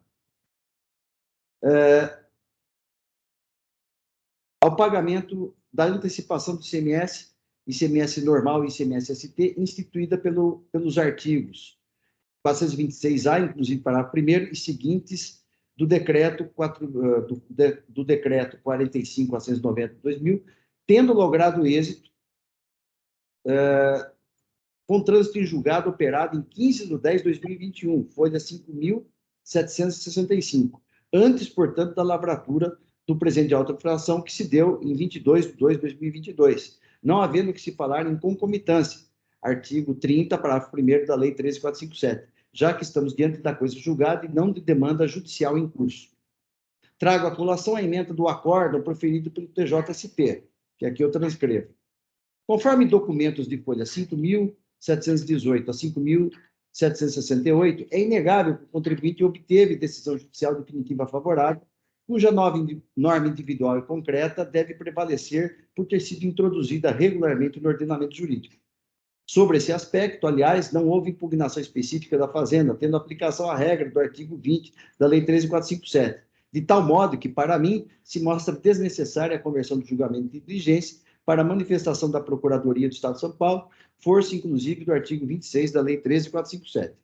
ao pagamento da antecipação do ICMS, ICMS normal e ICMS-ST, instituída pelos artigos 426-A, inclusive parágrafo 1º, e seguintes do decreto 45.490 de 2000, tendo logrado êxito com trânsito em julgado operado em 15/10/2021, folha 5.765, antes, portanto, da lavratura do presente de alta infração, que se deu em 22/2/2022, não havendo que se falar em concomitância, artigo 30, parágrafo 1º da Lei 13.457, já que estamos diante da coisa julgada e não de demanda judicial em curso. Trago à colação a emenda do acórdão proferido pelo TJSP, que aqui eu transcrevo. Conforme documentos de folha 5.718 a 5.768, é inegável que o contribuinte obteve decisão judicial definitiva favorável, cuja norma individual e concreta deve prevalecer por ter sido introduzida regularmente no ordenamento jurídico. Sobre esse aspecto, aliás, não houve impugnação específica da Fazenda, tendo aplicação à regra do artigo 20 da Lei 13.457, de tal modo que, para mim, se mostra desnecessária a conversão do julgamento de diligência para a manifestação da Procuradoria do Estado de São Paulo, força, inclusive, do artigo 26 da Lei 13.457.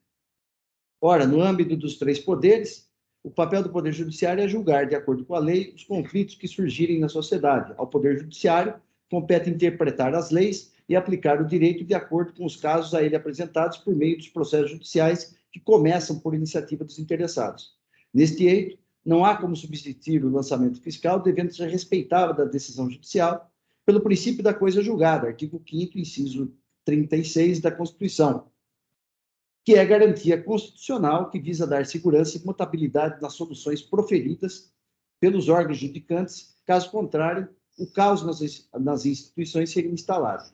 Ora, no âmbito dos três poderes, o papel do Poder Judiciário é julgar, de acordo com a lei, os conflitos que surgirem na sociedade. Ao Poder Judiciário, compete interpretar as leis e aplicar o direito de acordo com os casos a ele apresentados por meio dos processos judiciais que começam por iniciativa dos interessados. Neste eixo, não há como substituir o lançamento fiscal, devendo ser respeitada a decisão judicial pelo princípio da coisa julgada, artigo 5º, inciso 36 da Constituição, que é garantia constitucional que visa dar segurança e mutabilidade nas soluções proferidas pelos órgãos judicantes, caso contrário, o caos nas instituições seria instalado.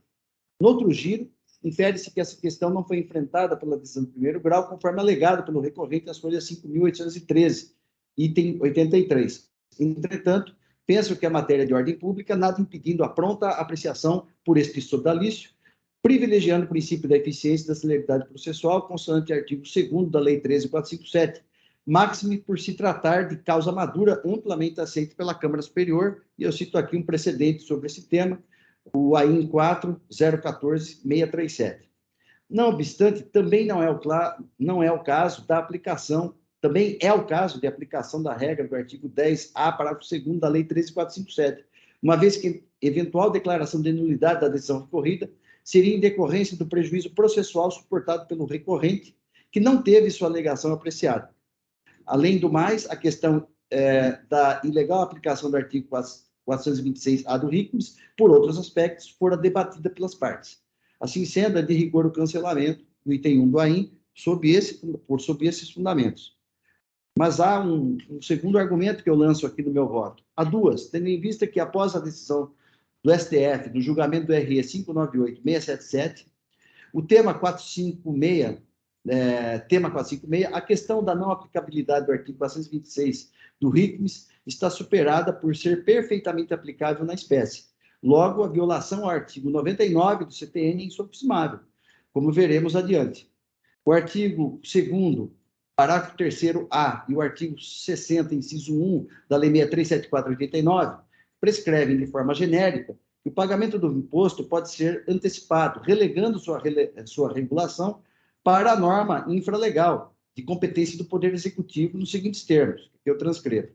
No outro giro, infere-se que essa questão não foi enfrentada pela decisão de primeiro grau, conforme alegado pelo recorrente nas folhas 5.813, item 83. Entretanto, penso que a matéria de ordem pública, nada impedindo a pronta apreciação por este sodalício, privilegiando o princípio da eficiência e da celeridade processual, consoante artigo 2º da Lei 13.457, máxime por se tratar de causa madura amplamente aceita pela Câmara Superior, e eu cito aqui um precedente sobre esse tema, o AIN 4.014.637. Não obstante, também não é o caso da aplicação, também é o caso de aplicação da regra do artigo 10A, parágrafo 2º da Lei 13.457, uma vez que eventual declaração de nulidade da decisão recorrida seria em decorrência do prejuízo processual suportado pelo recorrente, que não teve sua alegação apreciada. Além do mais, a questão da ilegal aplicação do artigo 426-A do RICMS, por outros aspectos, fora debatida pelas partes. Assim sendo, é de rigor o cancelamento do item 1 do AIN sob esses fundamentos. Mas há um segundo argumento que eu lanço aqui no meu voto. Há duas, tendo em vista que após a decisão do STF, do julgamento do RE 598-677, o tema 456, a questão da não aplicabilidade do artigo 426 do RICMS está superada por ser perfeitamente aplicável na espécie. Logo, a violação ao artigo 99 do CTN é insofismável, como veremos adiante. O artigo 2º, parágrafo 3º-A e o artigo 60, inciso 1 da Lei 6374/89, prescrevem de forma genérica que o pagamento do imposto pode ser antecipado, relegando sua regulação para a norma infralegal de competência do Poder Executivo nos seguintes termos, que eu transcrevo.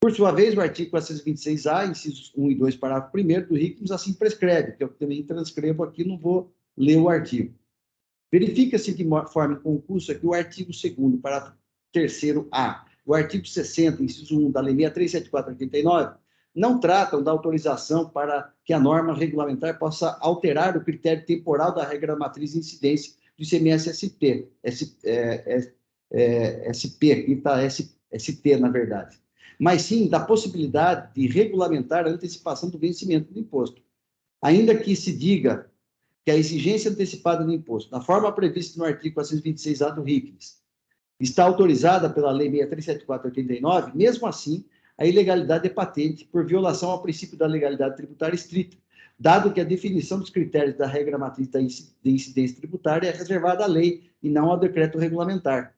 Por sua vez, o artigo 426-A, incisos 1 e 2, parágrafo 1º do RICMS, assim prescreve, que eu também transcrevo aqui, não vou ler o artigo. Verifica-se de forma concursa que o artigo 2º, parágrafo 3º-A, o artigo 60, inciso 1 da Lei 6374/89, não tratam da autorização para que a norma regulamentar possa alterar o critério temporal da regra matriz de incidência do ICMS-SP, SP, aqui está ST, na verdade, mas sim da possibilidade de regulamentar a antecipação do vencimento do imposto. Ainda que se diga que a exigência antecipada do imposto, na forma prevista no artigo 426-A do RICMS, está autorizada pela Lei 6374/89, mesmo assim, a ilegalidade é patente por violação ao princípio da legalidade tributária estrita, dado que a definição dos critérios da regra matriz de incidência tributária é reservada à lei e não ao decreto regulamentar.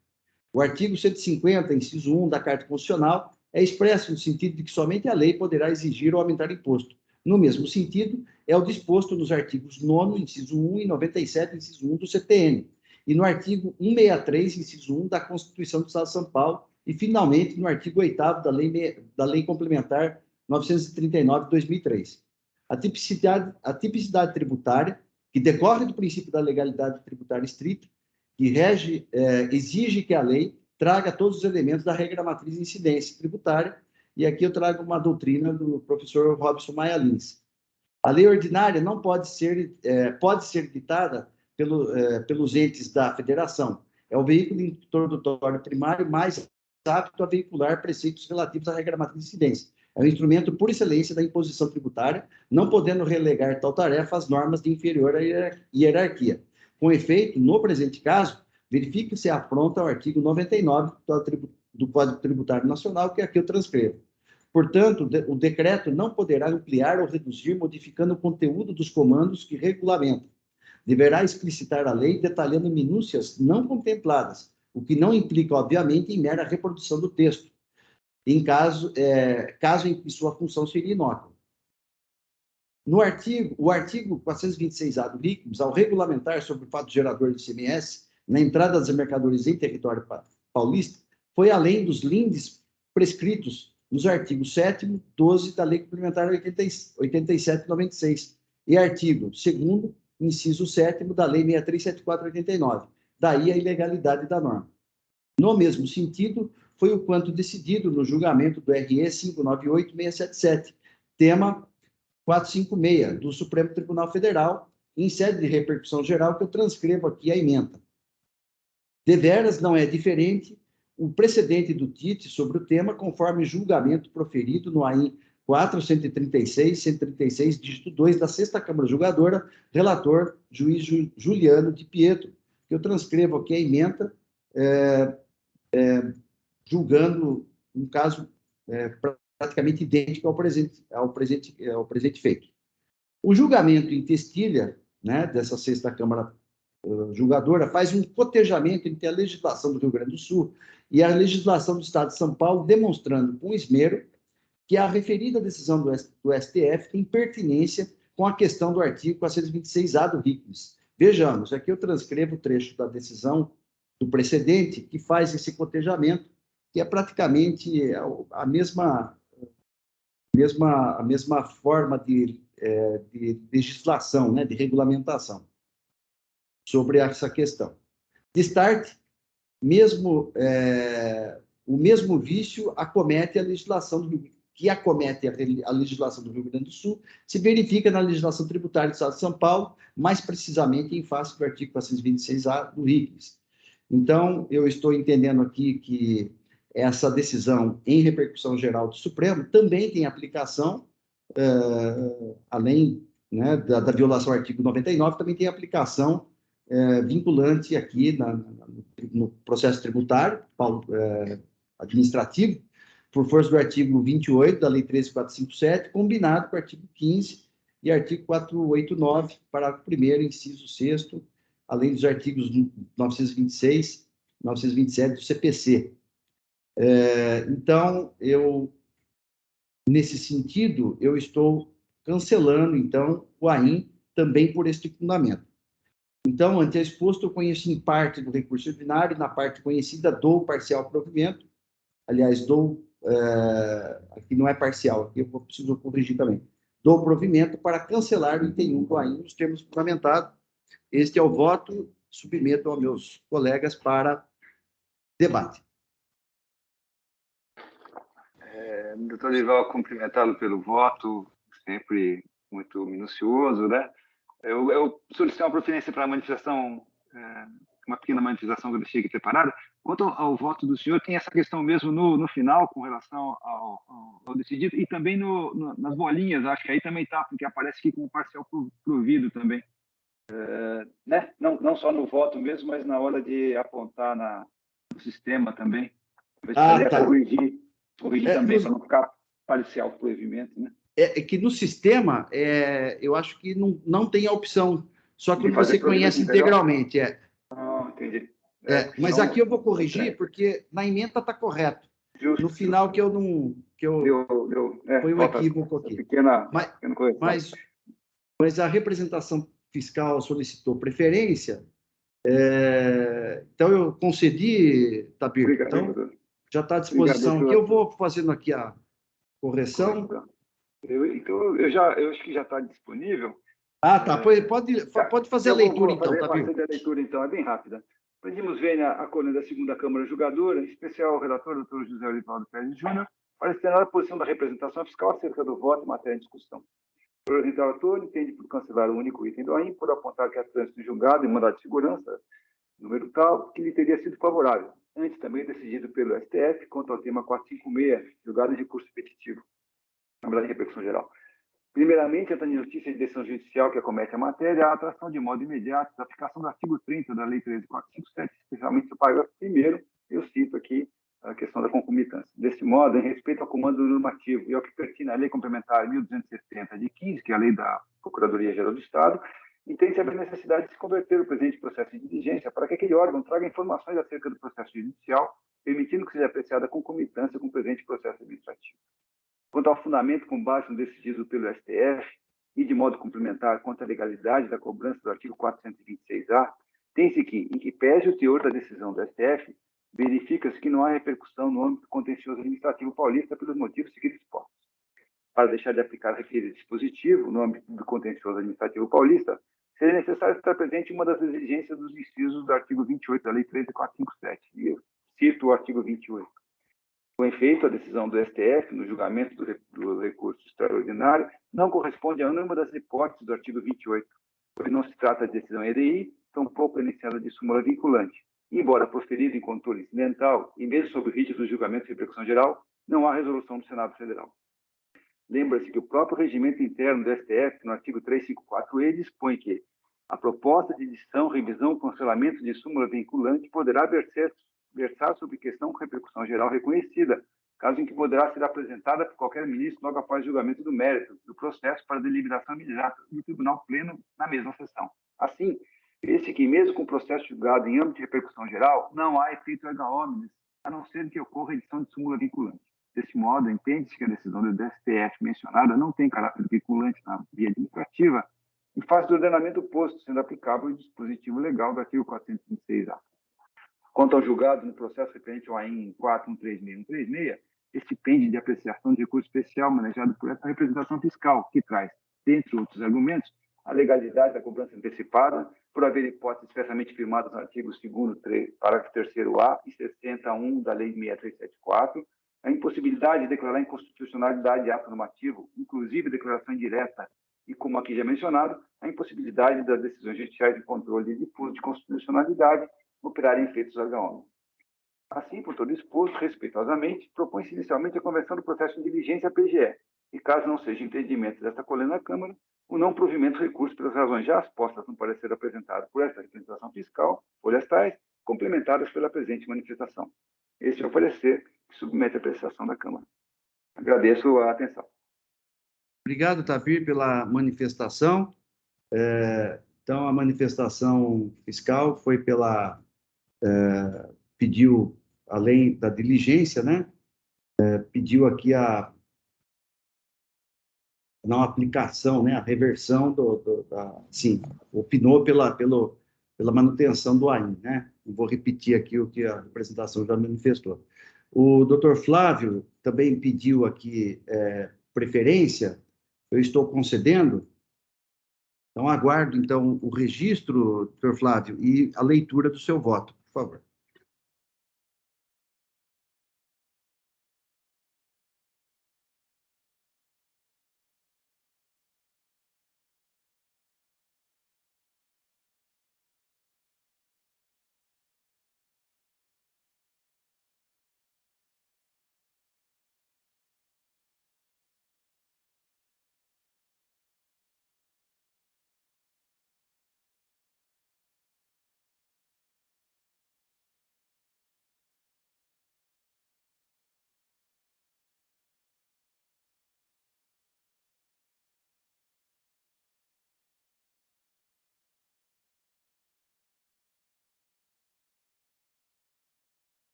O artigo 150, inciso 1 da Carta Constitucional, é expresso no sentido de que somente a lei poderá exigir ou aumentar imposto. No mesmo sentido, é o disposto nos artigos 9º, inciso 1 e 97, inciso 1 do CTN, e no artigo 163, inciso 1 da Constituição do Estado de São Paulo, e, finalmente, no artigo 8º da Lei Complementar 939 de 2003. A tipicidade tributária, que decorre do princípio da legalidade tributária estrita, que exige que a lei traga todos os elementos da regra matriz de incidência tributária, e aqui eu trago uma doutrina do professor Robson Maia Lins. A lei ordinária não pode ser ditada pelos entes da federação. É o veículo introdutório primário mais apto a veicular preceitos relativos à regra matriz de incidência. É o instrumento por excelência da imposição tributária, não podendo relegar tal tarefa às normas de inferior hierarquia. Com efeito, no presente caso, verifique se afronta ao artigo 99 do Código Tributário Nacional, que aqui eu transcrevo. Portanto, o decreto não poderá ampliar ou reduzir, modificando o conteúdo dos comandos que regulamentam. Deverá explicitar a lei, detalhando minúcias não contempladas, o que não implica, obviamente, em mera reprodução do texto, em caso em que sua função seria inócua. O artigo 426-A do RICMS, ao regulamentar sobre o fato gerador de ICMS na entrada das mercadorias em território paulista, foi além dos lindes prescritos nos artigos 7º, 12 da Lei Complementar 87/96 e artigo 2º, inciso 7º da Lei 6374/89. Daí a ilegalidade da norma. No mesmo sentido, foi o quanto decidido no julgamento do RE 598-677, tema 456, do Supremo Tribunal Federal, em sede de repercussão geral, que eu transcrevo aqui a ementa. Deveras não é diferente o precedente do TIT sobre o tema, conforme julgamento proferido no AIN 4.136, dígito 2, da 6ª Câmara Julgadora, relator, juiz Juliano de Pietro, que eu transcrevo aqui a ementa, julgando um caso praticamente idêntico ao presente feito. O julgamento em Testilha, né, dessa 6ª Câmara Julgadora, faz um cotejamento entre a legislação do Rio Grande do Sul e a legislação do Estado de São Paulo, demonstrando com esmero que a referida decisão do STF tem pertinência com a questão do artigo 426-A do RICMS. Vejamos, aqui eu transcrevo o trecho da decisão do precedente que faz esse cotejamento, que é praticamente a mesma forma de legislação, né, de regulamentação sobre essa questão. De start, o mesmo vício acomete a legislação do Rio Grande do Sul, se verifica na legislação tributária do Estado de São Paulo, mais precisamente em face do artigo 426-A do RICMS. Então, eu estou entendendo aqui que essa decisão em repercussão geral do Supremo também tem aplicação, além, né, da violação ao artigo 99, também tem aplicação vinculante aqui no processo tributário administrativo, por força do artigo 28 da Lei 13.457, combinado com o artigo 15 e artigo 489, parágrafo 1º, inciso 6º, além dos artigos 926 e 927 do CPC. Então, nesse sentido, eu estou cancelando, então, o AIN também por este fundamento. Então, ante exposto, eu conheço em parte do recurso ordinário, na parte conhecida, dou parcial provimento. Aliás, aqui não é parcial, aqui eu preciso corrigir também. Dou provimento para cancelar o item 1 do AIN nos termos fundamentados. Este é o voto, submeto aos meus colegas para debate. Doutor Lival, cumprimentá-lo pelo voto, sempre muito minucioso, né? Eu solicitei uma providência para a manifestação, uma pequena manifestação que eu deixei aqui preparada. Quanto ao voto do senhor, tem essa questão mesmo no final, com relação ao decidido, e também nas bolinhas, acho que aí também está, porque aparece aqui como parcial provido também. Né? Não só no voto mesmo, mas na hora de apontar no sistema também. Tá. Corrigir também, para não ficar parcial provimento, né? É que no sistema, eu acho que não tem a opção, só que você conhece integralmente. Entendi. Mas aqui eu vou corrigir, porque na ementa está correto. Justo. No final que eu não... foi um equívoco aqui. Mas a representação fiscal solicitou preferência, então eu concedi, Tabir. Então, já está à disposição aqui. Eu vou fazendo aqui a correção. Eu acho que já está disponível. Tá. Pode fazer a leitura, então, tá bem? A leitura, então, é bem rápida. Pedimos vênia à coluna da 2ª Câmara Julgadora, em especial ao relator, doutor José Olivaldo Pérez Júnior, para externar a posição da representação fiscal acerca do voto em matéria em discussão. O relator entende por cancelar o único item do AIM, por apontar que a trânsito julgado em mandado de segurança, número tal, que lhe teria sido favorável, antes também decidido pelo STF quanto ao tema 456, julgado de recurso repetitivo, na verdade, repercussão geral. Primeiramente, a justiça de decisão judicial que acomete a matéria, a atração de modo imediato da aplicação do artigo 30 da Lei 13.457, especialmente o parágrafo 1º, eu cito aqui a questão da concomitância. Desse modo, em respeito ao comando normativo e ao que pertine à Lei Complementar 1270 de 15, que é a lei da Procuradoria-Geral do Estado, entende-se haver necessidade de se converter o presente processo de diligência para que aquele órgão traga informações acerca do processo judicial, permitindo que seja apreciada a concomitância com o presente processo administrativo. Quanto ao fundamento com base no decidido pelo STF e de modo complementar quanto à legalidade da cobrança do artigo 426-A, tem-se que, em que pese o teor da decisão do STF, verifica-se que não há repercussão no âmbito contencioso administrativo paulista pelos motivos seguintes expostos. Para deixar de aplicar o referido dispositivo no âmbito do contencioso administrativo paulista, seria necessário estar presente uma das exigências dos incisos do artigo 28 da Lei 13.457. E eu cito o artigo 28. Com efeito, a decisão do STF, no julgamento do recurso extraordinário, não corresponde a nenhuma das hipóteses do artigo 28, pois não se trata de decisão EDI, tampouco iniciada de súmula vinculante. Embora proferida em controle incidental, e mesmo sob o rito do julgamento de repercussão geral, não há resolução do Senado Federal. Lembra-se que o próprio regimento interno do STF, no artigo 354-E, dispõe que a proposta de edição, revisão ou cancelamento de súmula vinculante poderá versar sobre questão com repercussão geral reconhecida, caso em que poderá ser apresentada por qualquer ministro logo após o julgamento do mérito do processo para deliberação imediata do Tribunal Pleno na mesma sessão. Assim, esse que, mesmo com o processo julgado em âmbito de repercussão geral, não há efeito erga omnes, a não ser que ocorra edição de súmula vinculante. Desse modo, entende-se que a decisão do STF mencionada não tem caráter vinculante na via administrativa e faz do ordenamento oposto, sendo aplicável o dispositivo legal do artigo 426-A. Quanto ao julgado no processo referente ao AIM 4136-136, este pende de apreciação de recurso especial manejado por essa representação fiscal, que traz, dentre outros argumentos, a legalidade da cobrança antecipada, por haver hipóteses expressamente firmadas no artigo 2º, parágrafo 3º-A e 61 da Lei 6374, a impossibilidade de declarar inconstitucionalidade de ato normativo, inclusive declaração indireta, e, como aqui já mencionado, a impossibilidade das decisões judiciais de controle e difuso de constitucionalidade operarem efeitos erga omnes. Assim, por todo exposto, respeitosamente, propõe-se inicialmente a conversão do processo de diligência a PGE, e caso não seja entendimento desta colena na Câmara, o não provimento de recurso pelas razões já expostas no parecer apresentado por esta representação fiscal, folhas tais, complementadas pela presente manifestação. Este é o parecer que submete à apreciação da Câmara. Agradeço a atenção. Obrigado, Tabir, pela manifestação. Então, a manifestação fiscal foi pediu, além da diligência, né? Pediu aqui a não aplicação, né? A reversão sim, opinou pela manutenção do AIM, né? Não vou repetir aqui o que a representação já manifestou. O doutor Flávio também pediu aqui preferência, eu estou concedendo. Então, aguardo, então, o registro, doutor Flávio, e a leitura do seu voto, por favor.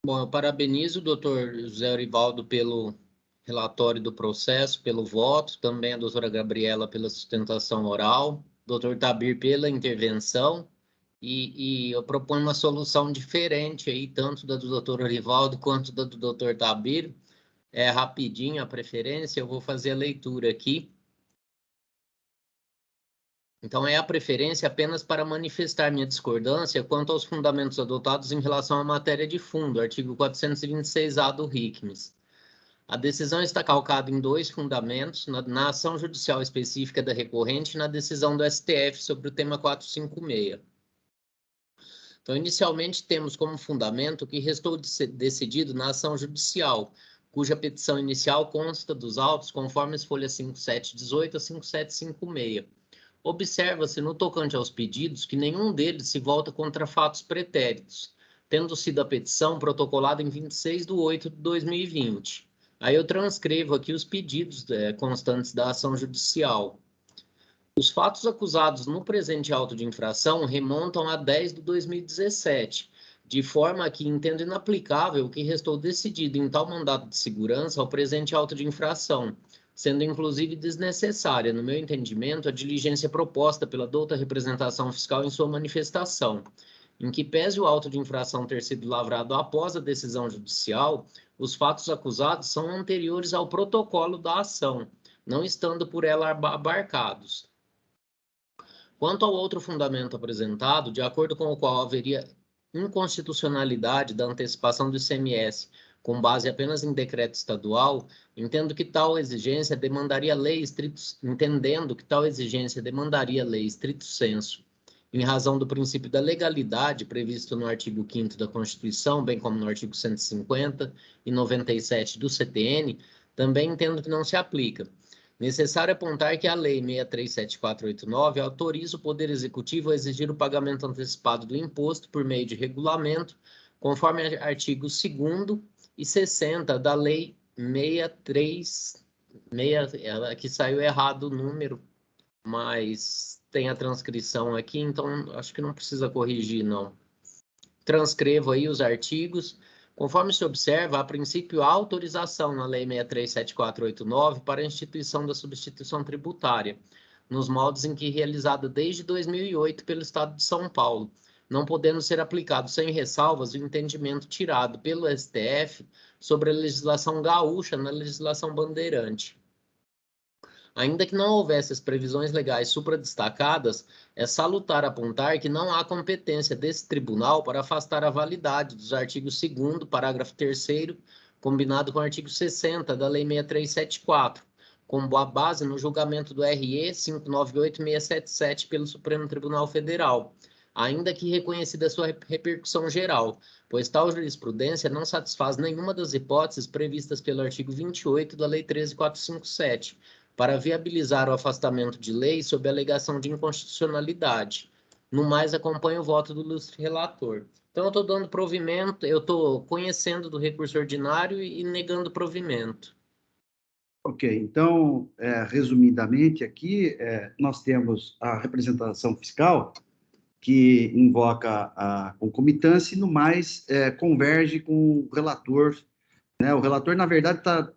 Bom, eu parabenizo o doutor José Orivaldo pelo relatório do processo, pelo voto, também a doutora Gabriela pela sustentação oral, doutor Tabir pela intervenção, e eu proponho uma solução diferente aí, tanto da do doutor Orivaldo quanto da do doutor Tabir. Rapidinho a preferência, eu vou fazer a leitura aqui. Então, é a preferência apenas para manifestar minha discordância quanto aos fundamentos adotados em relação à matéria de fundo, artigo 426-A do RICMES. A decisão está calcada em 2 fundamentos, na ação judicial específica da recorrente e na decisão do STF sobre o tema 456. Então, inicialmente, temos como fundamento que restou decidido na ação judicial, cuja petição inicial consta dos autos conforme as folhas 5718 a 5756. Observa-se, no tocante aos pedidos, que nenhum deles se volta contra fatos pretéritos, tendo sido a petição protocolada em 26/8/2020. Aí eu transcrevo aqui os pedidos constantes da ação judicial. Os fatos acusados no presente auto de infração remontam a 10/2017, de forma que entendo inaplicável o que restou decidido em tal mandado de segurança ao presente auto de infração, sendo inclusive desnecessária, no meu entendimento, a diligência proposta pela douta representação fiscal em sua manifestação, em que pese o auto de infração ter sido lavrado após a decisão judicial, os fatos acusados são anteriores ao protocolo da ação, não estando por ela abarcados. Quanto ao outro fundamento apresentado, de acordo com o qual haveria inconstitucionalidade da antecipação do ICMS com base apenas em decreto estadual, entendendo que tal exigência demandaria lei estrito sensu, em razão do princípio da legalidade previsto no artigo 5º da Constituição, bem como no artigo 150 e 97 do CTN, também entendo que não se aplica. Necessário apontar que a Lei 637489 autoriza o Poder Executivo a exigir o pagamento antecipado do imposto por meio de regulamento, conforme artigo 2º e 60 da Lei 63... Aqui saiu errado o número, mas tem a transcrição aqui, então acho que não precisa corrigir, não. Transcrevo aí os artigos. Conforme se observa, a princípio, há autorização na Lei 637489 para a instituição da substituição tributária, nos moldes em que realizada desde 2008 pelo Estado de São Paulo, não podendo ser aplicado sem ressalvas o entendimento tirado pelo STF sobre a legislação gaúcha na legislação bandeirante. Ainda que não houvesse as previsões legais supradestacadas, é salutar apontar que não há competência desse tribunal para afastar a validade dos artigos 2º, parágrafo 3º, combinado com o artigo 60 da Lei 6374, com boa base no julgamento do RE 598677 pelo Supremo Tribunal Federal, ainda que reconhecida sua repercussão geral, pois tal jurisprudência não satisfaz nenhuma das hipóteses previstas pelo artigo 28 da Lei 13457, para viabilizar o afastamento de lei sob a alegação de inconstitucionalidade. No mais, acompanho o voto do ilustre relator. Então, eu estou dando provimento, eu estou conhecendo do recurso ordinário e negando provimento. Ok, então, resumidamente aqui, nós temos a representação fiscal, que invoca a concomitância e, no mais, converge com o relator. Né? O relator, na verdade, está,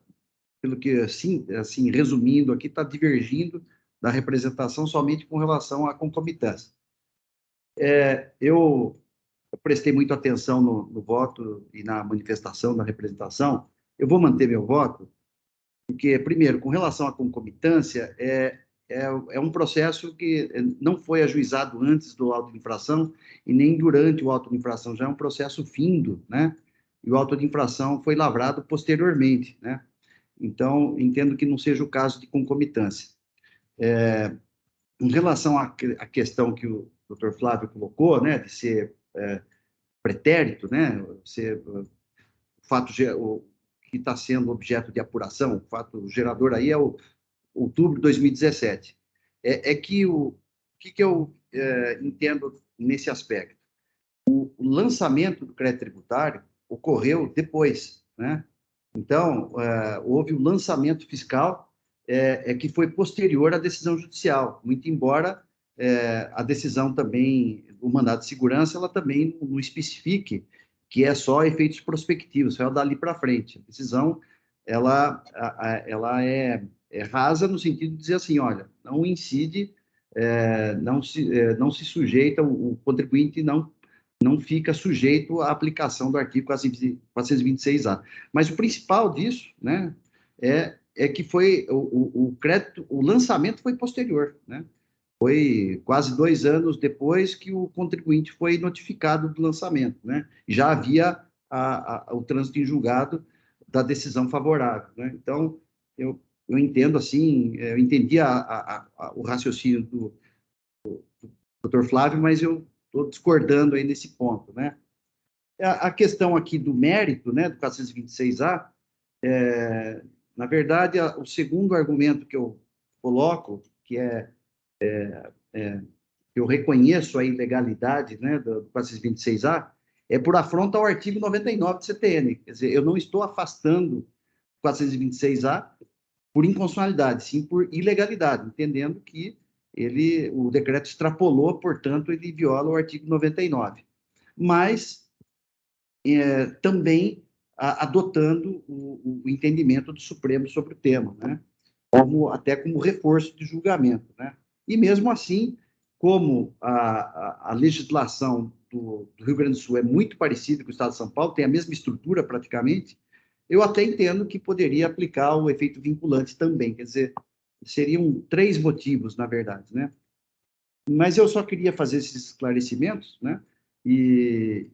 pelo que, assim, resumindo aqui, está divergindo da representação somente com relação à concomitância. Eu prestei muita atenção no voto e na manifestação da representação. Eu vou manter meu voto, porque, primeiro, com relação à concomitância, é um processo que não foi ajuizado antes do auto de infração e nem durante o auto de infração, já é um processo findo, né? E o auto de infração foi lavrado posteriormente, né? Então, entendo que não seja o caso de concomitância. Em relação à questão que o Dr. Flávio colocou, né, de ser pretérito, né, ser o fato que está sendo objeto de apuração, o fato gerador aí é o outubro de 2017. O que eu entendo nesse aspecto? O lançamento do crédito tributário ocorreu depois, né? Então, houve o lançamento fiscal que foi posterior à decisão judicial, muito embora a decisão também, o mandado de segurança, ela também não especifique que é só efeitos prospectivos, só dali para frente. A decisão, ela é rasa no sentido de dizer assim, olha, não incide, não se sujeita, o contribuinte não fica sujeito à aplicação do artigo 426A. Mas o principal disso, né, é que foi o crédito, o lançamento foi posterior, né? Foi quase 2 anos depois que o contribuinte foi notificado do lançamento, né? Já havia o trânsito em julgado da decisão favorável, né? Então, eu entendo assim, eu entendi o raciocínio do Dr. Flávio, mas eu estou discordando aí nesse ponto, né? A questão aqui do mérito, né, do 426A, na verdade, o segundo argumento que eu coloco, que eu reconheço a ilegalidade, né, do 426A, é por afronta ao artigo 99 do CTN. Quer dizer, eu não estou afastando o 426A por inconstitucionalidade, sim por ilegalidade, entendendo que o decreto extrapolou, portanto, ele viola o artigo 99. Mas também adotando o entendimento do Supremo sobre o tema, né? Até como reforço de julgamento, né? E mesmo assim, como a legislação do Rio Grande do Sul é muito parecida com o Estado de São Paulo, tem a mesma estrutura praticamente, eu até entendo que poderia aplicar o efeito vinculante também, quer dizer, seriam 3 motivos, na verdade, né? Mas eu só queria fazer esses esclarecimentos, né? E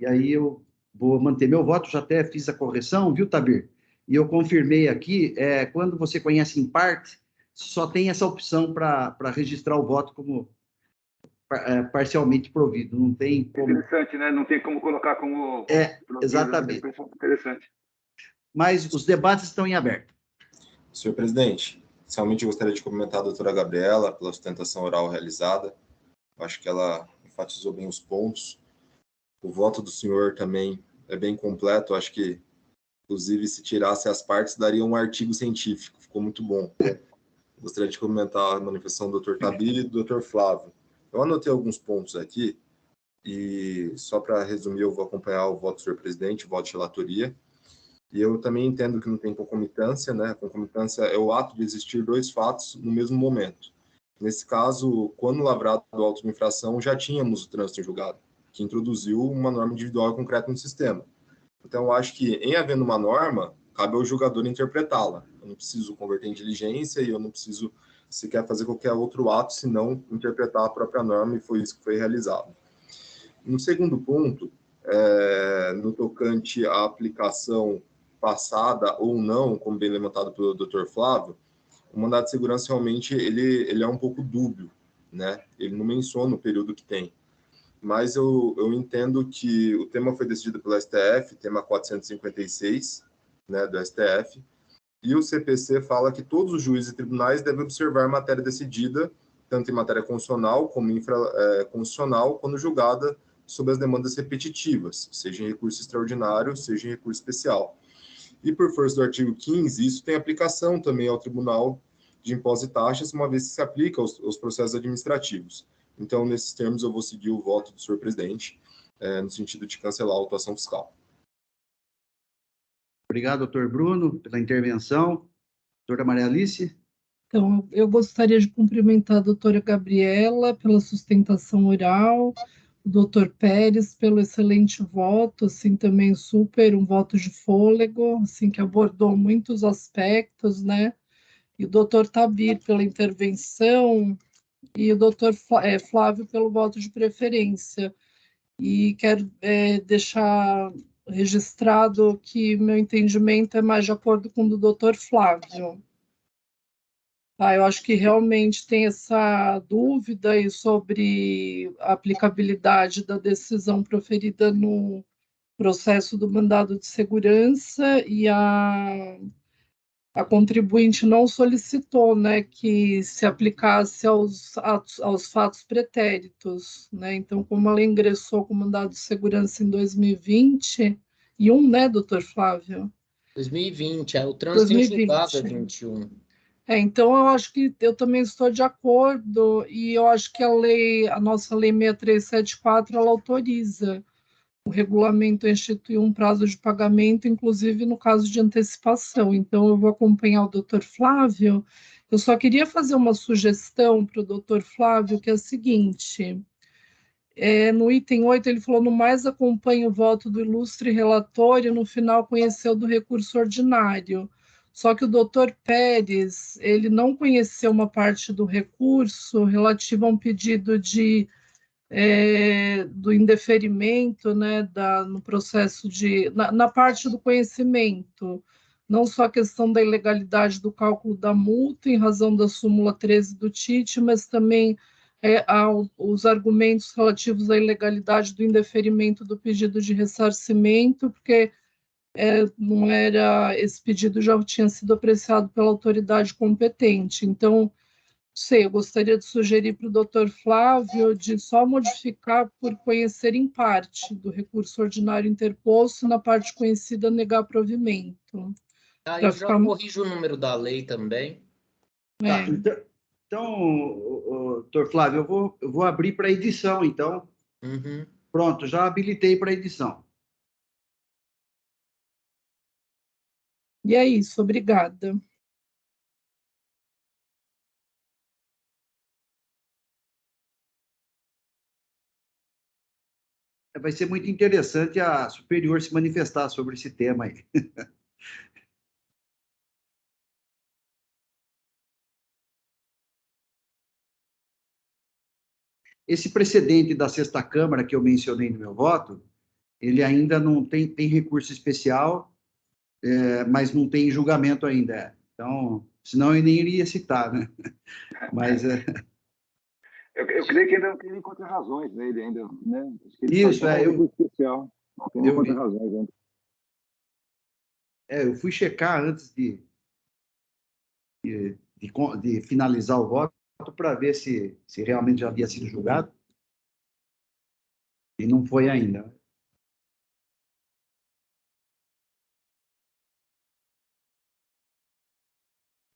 aí eu vou manter meu voto, já até fiz a correção, viu, Tabir? E eu confirmei aqui, quando você conhece em parte, só tem essa opção para registrar o voto como parcialmente provido, não tem como... Interessante, né? Não tem como colocar como... Exatamente. Interessante. Mas os debates estão em aberto. Senhor presidente, inicialmente eu gostaria de cumprimentar a doutora Gabriela pela sustentação oral realizada. Acho que ela enfatizou bem os pontos. O voto do senhor também é bem completo. Acho que, inclusive, se tirasse as partes, daria um artigo científico. Ficou muito bom. Gostaria de comentar a manifestação do Dr. Tabir e do Dr. Flávio. Eu anotei alguns pontos aqui, e só para resumir, eu vou acompanhar o voto do senhor presidente, o voto de relatoria. E eu também entendo que não tem concomitância, né? Concomitância é o ato de existir 2 fatos no mesmo momento. Nesse caso, quando lavrado o auto de infração, já tínhamos o trânsito em julgado, que introduziu uma norma individual e concreta no sistema. Então, eu acho que, em havendo uma norma, cabe ao julgador interpretá-la. Eu não preciso converter em diligência e eu não preciso sequer fazer qualquer outro ato, senão interpretar a própria norma, e foi isso que foi realizado. No segundo ponto, no tocante à aplicação passada ou não, como bem levantado pelo Dr. Flávio, o mandado de segurança realmente ele é um pouco dúbio, né? Ele não menciona o período que tem. Mas eu entendo que o tema foi decidido pelo STF, tema 456, né, do STF, e o CPC fala que todos os juízes e tribunais devem observar matéria decidida, tanto em matéria constitucional como infraconstitucional, quando julgada sob as demandas repetitivas, seja em recurso extraordinário, seja em recurso especial. E por força do artigo 15, isso tem aplicação também ao Tribunal de Impostos e Taxas, uma vez que se aplica aos processos administrativos. Então, nesses termos, eu vou seguir o voto do senhor presidente, no sentido de cancelar a autuação fiscal. Obrigado, doutor Bruno, pela intervenção. Doutora Maria Alice? Então, eu gostaria de cumprimentar a doutora Gabriela pela sustentação oral, o doutor Pérez pelo excelente voto, assim, também super, um voto de fôlego, assim, que abordou muitos aspectos, né? E o doutor Tabir pela intervenção, e o doutor Flávio pelo voto de preferência. E quero deixar registrado que meu entendimento é mais de acordo com o do doutor Flávio. Eu acho que realmente tem essa dúvida aí sobre a aplicabilidade da decisão proferida no processo do mandado de segurança, e a contribuinte não solicitou, né, que se aplicasse aos fatos pretéritos, né? Então, como ela ingressou com mandado de segurança em 2021, né, doutor Flávio? 2020, o trânsito em julgado é 21. Então, eu acho que eu também estou de acordo, e eu acho que a nossa lei 6374, ela autoriza o regulamento a instituir um prazo de pagamento, inclusive no caso de antecipação. Então, eu vou acompanhar o doutor Flávio. Eu só queria fazer uma sugestão para o doutor Flávio, que é a seguinte: no item 8, ele falou: no mais acompanhe o voto do ilustre relator e no final conheceu do recurso ordinário. Só que o doutor Pérez, ele não conheceu uma parte do recurso relativo a um pedido do indeferimento, né, no processo na parte do conhecimento, não só a questão da ilegalidade do cálculo da multa em razão da súmula 13 do TIT, mas também os argumentos relativos à ilegalidade do indeferimento do pedido de ressarcimento, porque não era, esse pedido já tinha sido apreciado pela autoridade competente. Então, eu gostaria de sugerir para o doutor Flávio de só modificar por conhecer em parte do recurso ordinário interposto, na parte conhecida negar provimento. Aí eu já corrijo o número da lei também. Tá, então, doutor Flávio, eu vou abrir para edição, então. Uhum. Pronto, já habilitei para edição. E é isso, obrigada. Vai ser muito interessante a superior se manifestar sobre esse tema aí. Esse precedente da Sexta Câmara que eu mencionei no meu voto, ele ainda não tem recurso especial, mas não tem julgamento ainda. Então, senão eu nem iria citar, né? Mas eu creio que ainda não tem contra-razões nele ainda, né? Acho que ele isso, especial. Não tem contra-razões ainda. Eu fui checar antes de finalizar o voto para ver se realmente já havia sido julgado. E não foi ainda.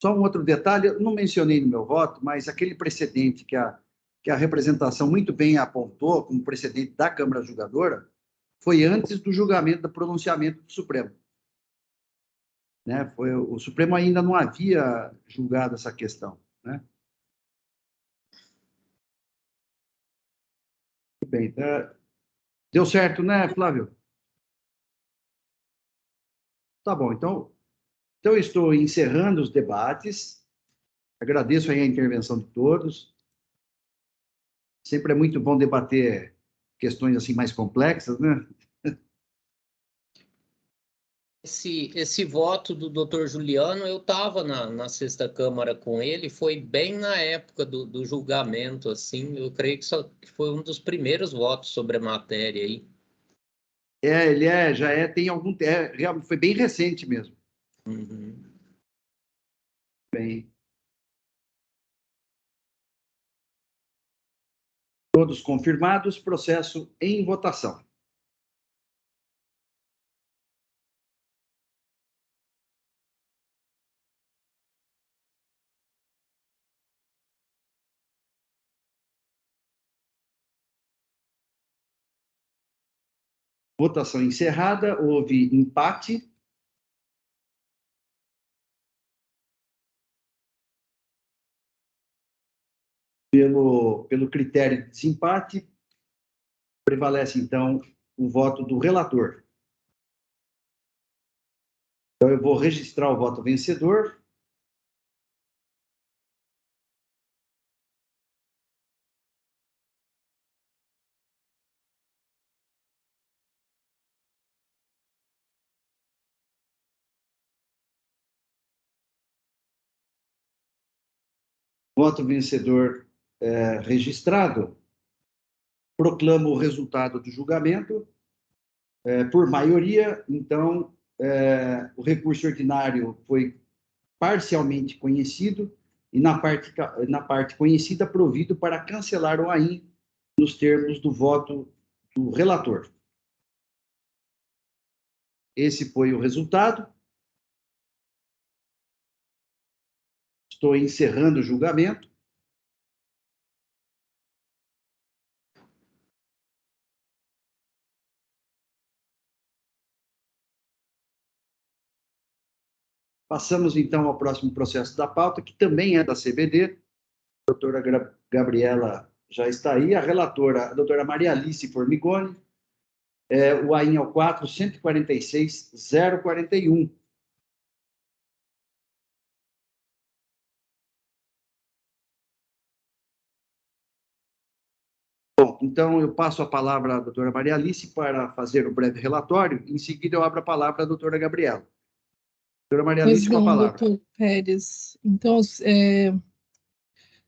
Só um outro detalhe, eu não mencionei no meu voto, mas aquele precedente que a representação muito bem apontou como precedente da Câmara Julgadora foi antes do julgamento, do pronunciamento do Supremo. Né? O Supremo ainda não havia julgado essa questão. Né? Muito bem. Deu certo, né, Flávio? Tá bom, então eu estou encerrando os debates. Agradeço aí a intervenção de todos. Sempre é muito bom debater questões assim mais complexas, né? Esse voto do doutor Juliano, eu estava na Sexta Câmara com ele, foi bem na época do julgamento, assim, eu creio que foi um dos primeiros votos sobre a matéria aí. Ele tem algum... foi bem recente mesmo. Uhum. Bem. Todos confirmados, processo em votação. Votação encerrada, houve empate. Pelo critério de desempate, prevalece, então, o voto do relator. Então, eu vou registrar o voto vencedor. Voto vencedor registrado. Proclamo o resultado do julgamento. Por maioria, então, o recurso ordinário foi parcialmente conhecido e, na parte conhecida, provido para cancelar o AIM nos termos do voto do relator. Esse foi o resultado. Estou encerrando o julgamento. Passamos, então, ao próximo processo da pauta, que também é da CBD. A doutora Gabriela já está aí. A relatora, a doutora Maria Alice Formigoni. O AIN é o 4.146.041. Bom, então eu passo a palavra à doutora Maria Alice para fazer o breve relatório. Em seguida, eu abro a palavra à doutora Gabriela. Doutora Maria Alice, com a palavra. Doutor Pérez. Então,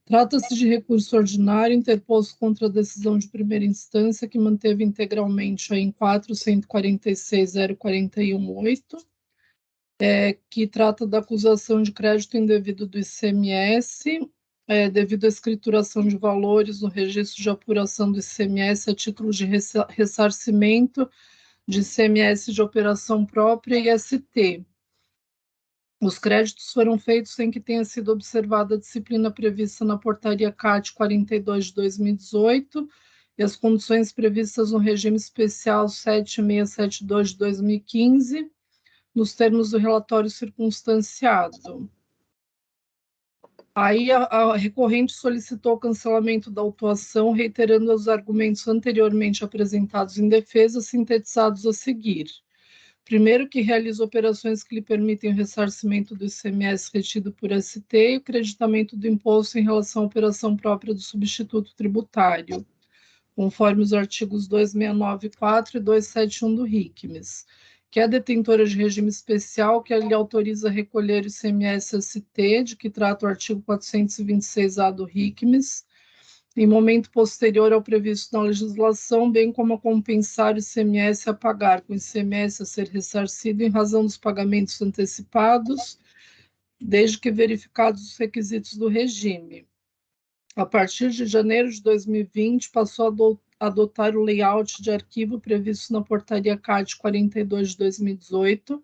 trata-se de recurso ordinário interposto contra a decisão de primeira instância que manteve integralmente a em 446.041.8, que trata da acusação de crédito indevido do ICMS, devido à escrituração de valores no registro de apuração do ICMS a título de ressarcimento de ICMS de operação própria e ST. Os créditos foram feitos sem que tenha sido observada a disciplina prevista na portaria CAT 42 de 2018 e as condições previstas no regime especial 7672 de 2015, nos termos do relatório circunstanciado. Aí a recorrente solicitou o cancelamento da autuação, reiterando os argumentos anteriormente apresentados em defesa, sintetizados a seguir. Primeiro, que realiza operações que lhe permitem o ressarcimento do ICMS retido por ST e o creditamento do imposto em relação à operação própria do substituto tributário, conforme os artigos 269.4 e 271 do RICMES, que é detentora de regime especial que lhe autoriza a recolher o ICMS-ST, de que trata o artigo 426-A do RICMES, em momento posterior ao previsto na legislação, bem como a compensar o ICMS a pagar com o ICMS a ser ressarcido em razão dos pagamentos antecipados, desde que verificados os requisitos do regime. A partir de janeiro de 2020, passou a adotar o layout de arquivo previsto na portaria CAT 42 de 2018,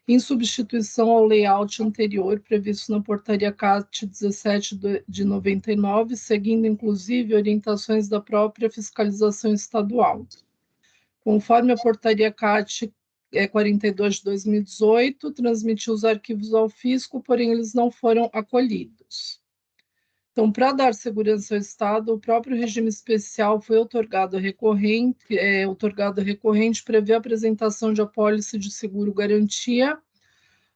em substituição ao layout anterior previsto na portaria CAT 17 de 99, seguindo inclusive orientações da própria fiscalização estadual. Conforme a portaria CAT 42 de 2018, transmitiu os arquivos ao fisco, porém eles não foram acolhidos. Então, para dar segurança ao Estado, o próprio regime especial foi otorgado a recorrente, prevê a apresentação de apólice de seguro-garantia,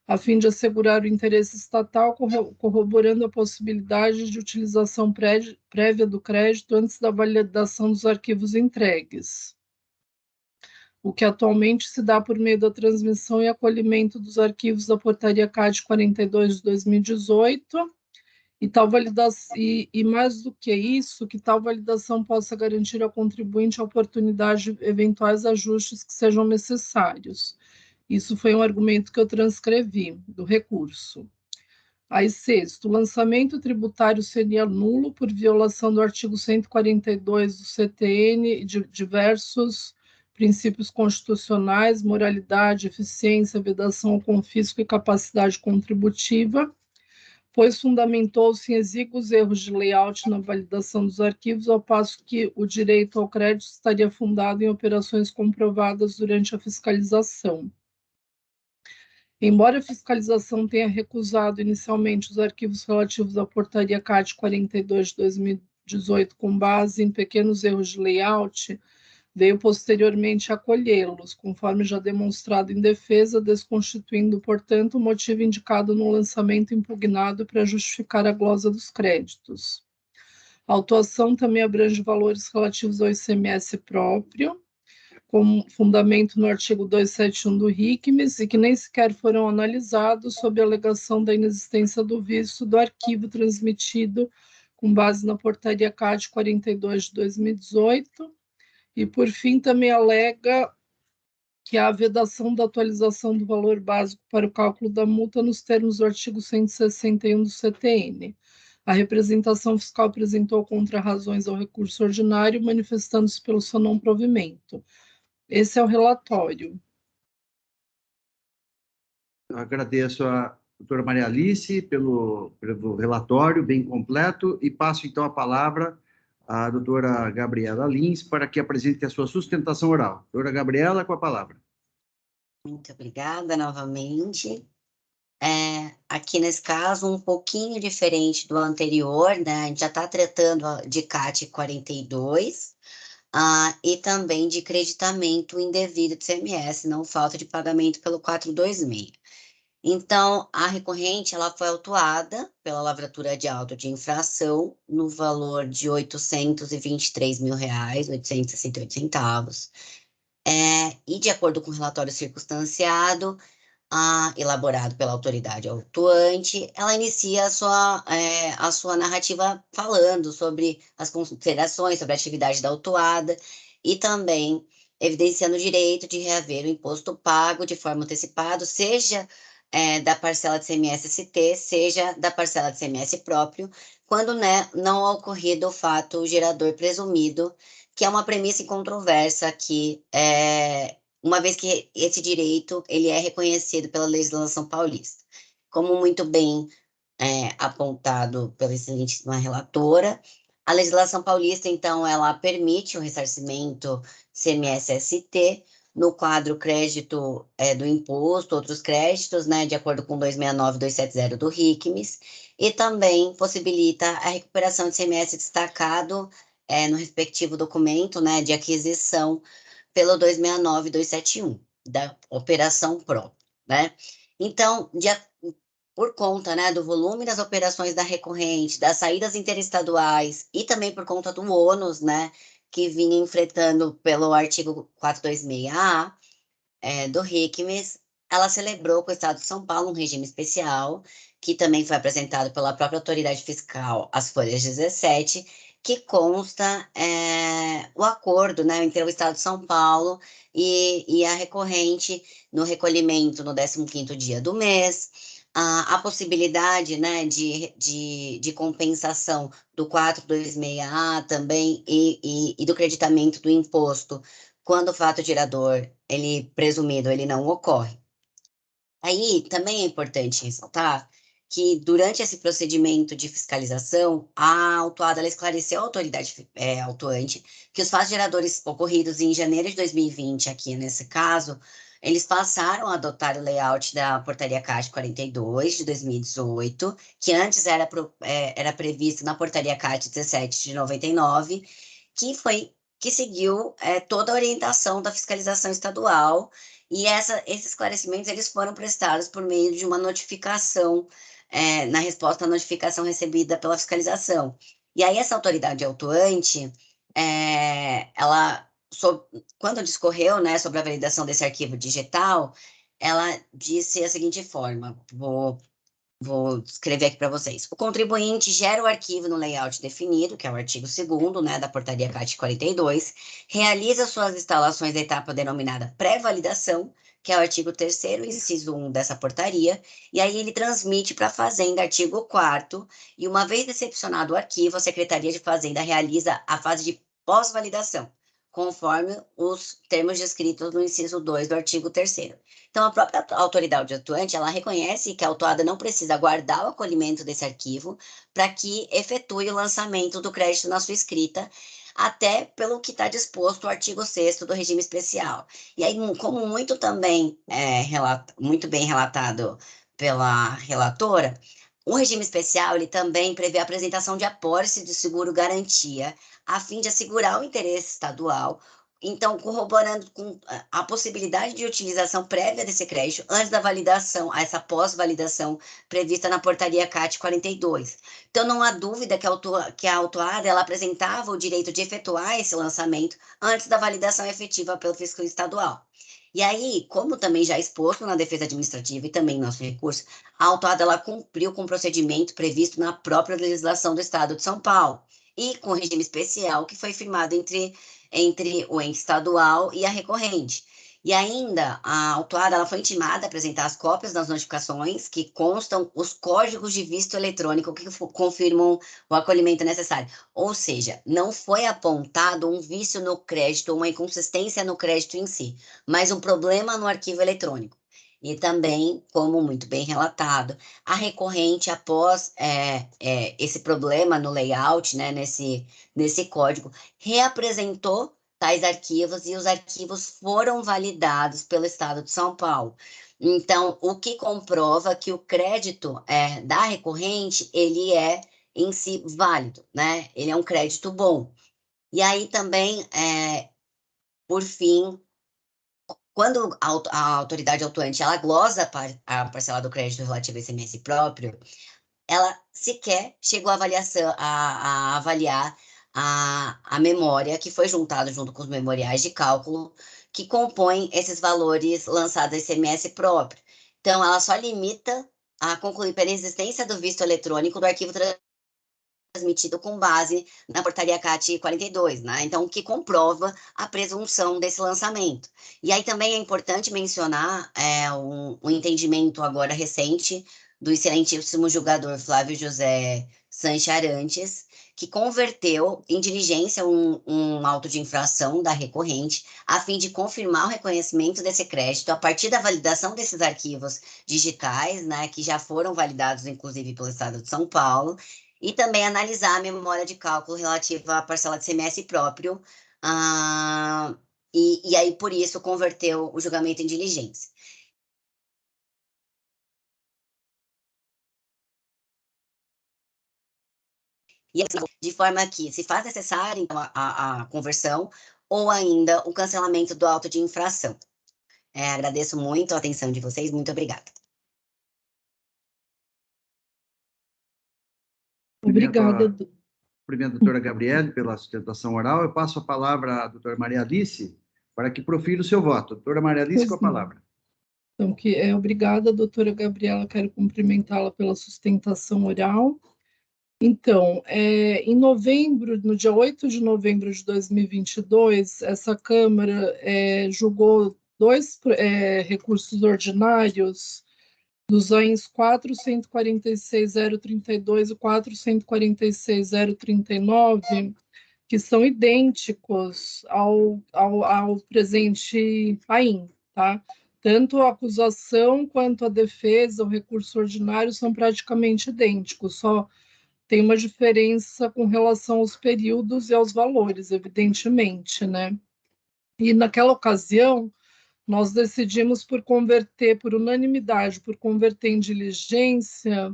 a fim de assegurar o interesse estatal, corroborando a possibilidade de utilização prévia do crédito antes da validação dos arquivos entregues, o que atualmente se dá por meio da transmissão e acolhimento dos arquivos da portaria CAT 42 de 2018, e mais do que isso, que tal validação possa garantir ao contribuinte a oportunidade de eventuais ajustes que sejam necessários. Isso foi um argumento que eu transcrevi do recurso. Aí, sexto, o lançamento tributário seria nulo por violação do artigo 142 do CTN e de diversos princípios constitucionais, moralidade, eficiência, vedação ao confisco e capacidade contributiva, pois fundamentou-se em exíguos erros de layout na validação dos arquivos, ao passo que o direito ao crédito estaria fundado em operações comprovadas durante a fiscalização. Embora a fiscalização tenha recusado inicialmente os arquivos relativos à portaria CAT 42 de 2018 com base em pequenos erros de layout, veio posteriormente acolhê-los, conforme já demonstrado em defesa, desconstituindo, portanto, o motivo indicado no lançamento impugnado para justificar a glosa dos créditos. A autuação também abrange valores relativos ao ICMS próprio, com fundamento no artigo 271 do RICMES, e que nem sequer foram analisados sob a alegação da inexistência do vício do arquivo transmitido com base na portaria CAT 42 de 2018, e, por fim, também alega que há a vedação da atualização do valor básico para o cálculo da multa nos termos do artigo 161 do CTN. A representação fiscal apresentou contra-razões ao recurso ordinário, manifestando-se pelo seu não provimento. Esse é o relatório. Eu agradeço a doutora Maria Alice pelo relatório bem completo e passo, então, a palavra à doutora Gabriela Lins para que apresente a sua sustentação oral. Doutora Gabriela, com a palavra. Muito obrigada novamente. Aqui nesse caso, um pouquinho diferente do anterior, né? A gente já está tratando de CAT 42, e também de creditamento indevido de ICMS, não falta de pagamento pelo 426. Então, a recorrente ela foi autuada pela lavratura de auto de infração no valor de R$ 823 mil, 868 centavos. E de acordo com o relatório circunstanciado, elaborado pela autoridade autuante, ela inicia a sua narrativa falando sobre as considerações, sobre a atividade da autuada e também evidenciando o direito de reaver o imposto pago de forma antecipada, seja da parcela de CMS-ST, seja da parcela de CMS próprio, quando, né, não ocorrido o fato gerador presumido, que é uma premissa incontroversa que uma vez que esse direito ele é reconhecido pela legislação paulista. Como muito bem apontado pela excelentíssima relatora, a legislação paulista, então, ela permite o ressarcimento CMS-ST no quadro crédito do imposto, outros créditos, né, de acordo com 269 e 270 do RICMES, e também possibilita a recuperação de CMS destacado no respectivo documento, né, de aquisição pelo 269 e 271 da operação própria, né? Então, por conta, né, do volume das operações da recorrente, das saídas interestaduais e também por conta do ônus, né, que vinha enfrentando pelo artigo 426A do RICMES, ela celebrou com o Estado de São Paulo um regime especial, que também foi apresentado pela própria autoridade fiscal, as folhas 17, que consta o acordo, né, entre o Estado de São Paulo e a recorrente no recolhimento no 15º dia do mês, a possibilidade, né, de compensação do 426A também e do creditamento do imposto quando o fato gerador, ele presumido, ele não ocorre. Aí também é importante ressaltar que durante esse procedimento de fiscalização, a autuada ela esclareceu à autoridade autuante que os fatos geradores ocorridos em janeiro de 2020, aqui nesse caso, eles passaram a adotar o layout da Portaria CAT 42 de 2018, que antes era previsto na Portaria CAT 17 de 99, que seguiu toda a orientação da fiscalização estadual, e esses esclarecimentos eles foram prestados por meio de uma notificação, na resposta à notificação recebida pela fiscalização. E aí essa autoridade autuante, quando discorreu, né, sobre a validação desse arquivo digital, ela disse a seguinte forma, vou escrever aqui para vocês. O contribuinte gera o arquivo no layout definido, que é o artigo 2º, né, da Portaria CAT 42, realiza suas instalações da etapa denominada pré-validação, que é o artigo 3º, inciso 1 dessa portaria, e aí ele transmite para a Fazenda, artigo 4º, e uma vez recepcionado o arquivo, a Secretaria de Fazenda realiza a fase de pós-validação, conforme os termos descritos no inciso 2 do artigo 3º. Então, a própria autoridade atuante, ela reconhece que a autuada não precisa guardar o acolhimento desse arquivo para que efetue o lançamento do crédito na sua escrita, até pelo que está disposto o artigo 6º do regime especial. E aí, como muito bem relatado pela relatora, o regime especial ele também prevê a apresentação de apólice de seguro-garantia, a fim de assegurar o interesse estadual, então corroborando com a possibilidade de utilização prévia desse crédito antes da validação, essa pós-validação prevista na Portaria CAT 42. Então não há dúvida que a autuada ela apresentava o direito de efetuar esse lançamento antes da validação efetiva pelo fiscal estadual. E aí, como também já exposto na defesa administrativa e também no nosso recurso, a autuada ela cumpriu com o procedimento previsto na própria legislação do Estado de São Paulo e com o regime especial que foi firmado entre o ente estadual e a recorrente. E ainda, a autuada ela foi intimada a apresentar as cópias das notificações que constam os códigos de visto eletrônico que confirmam o acolhimento necessário. Ou seja, não foi apontado um vício no crédito ou uma inconsistência no crédito em si, mas um problema no arquivo eletrônico. E também, como muito bem relatado, a recorrente, após esse problema no layout, né, nesse código, reapresentou tais arquivos e os arquivos foram validados pelo Estado de São Paulo. Então, o que comprova que o crédito da recorrente, ele é em si válido, né? Ele é um crédito bom. E aí também, por fim, quando a autoridade autuante ela glosa a parcela do crédito relativo a ICMS próprio, ela sequer chegou a avaliar a memória que foi juntada junto com os memoriais de cálculo que compõem esses valores lançados a ICMS próprio. Então, ela só limita a concluir pela existência do visto eletrônico do arquivo transmitido com base na portaria CAT 42, né? Então, o que comprova a presunção desse lançamento. E aí também é importante mencionar um entendimento agora recente do excelentíssimo julgador Flávio José Sanches Arantes, que converteu em diligência um auto de infração da recorrente, a fim de confirmar o reconhecimento desse crédito a partir da validação desses arquivos digitais, né, que já foram validados, inclusive, pelo Estado de São Paulo, e também analisar a memória de cálculo relativa à parcela de ICMS próprio, e aí, por isso, converteu o julgamento em diligência. E de forma que se faz necessária então, a conversão ou ainda o cancelamento do auto de infração. Agradeço muito a atenção de vocês, muito obrigada. Obrigada. Cumprimento a doutora Gabriele pela sustentação oral. Eu passo a palavra à doutora Maria Alice para que profira o seu voto. Doutora Maria Alice, com a palavra. Então, obrigada, doutora Gabriela, quero cumprimentá-la pela sustentação oral. Então, em novembro, no dia 8 de novembro de 2022, essa Câmara julgou dois recursos ordinários dos AINs 446.032 e 446.039, que são idênticos ao presente AIN, tá? Tanto a acusação quanto a defesa, o recurso ordinário são praticamente idênticos, só tem uma diferença com relação aos períodos e aos valores, evidentemente, né? E naquela ocasião, nós decidimos por unanimidade, por converter em diligência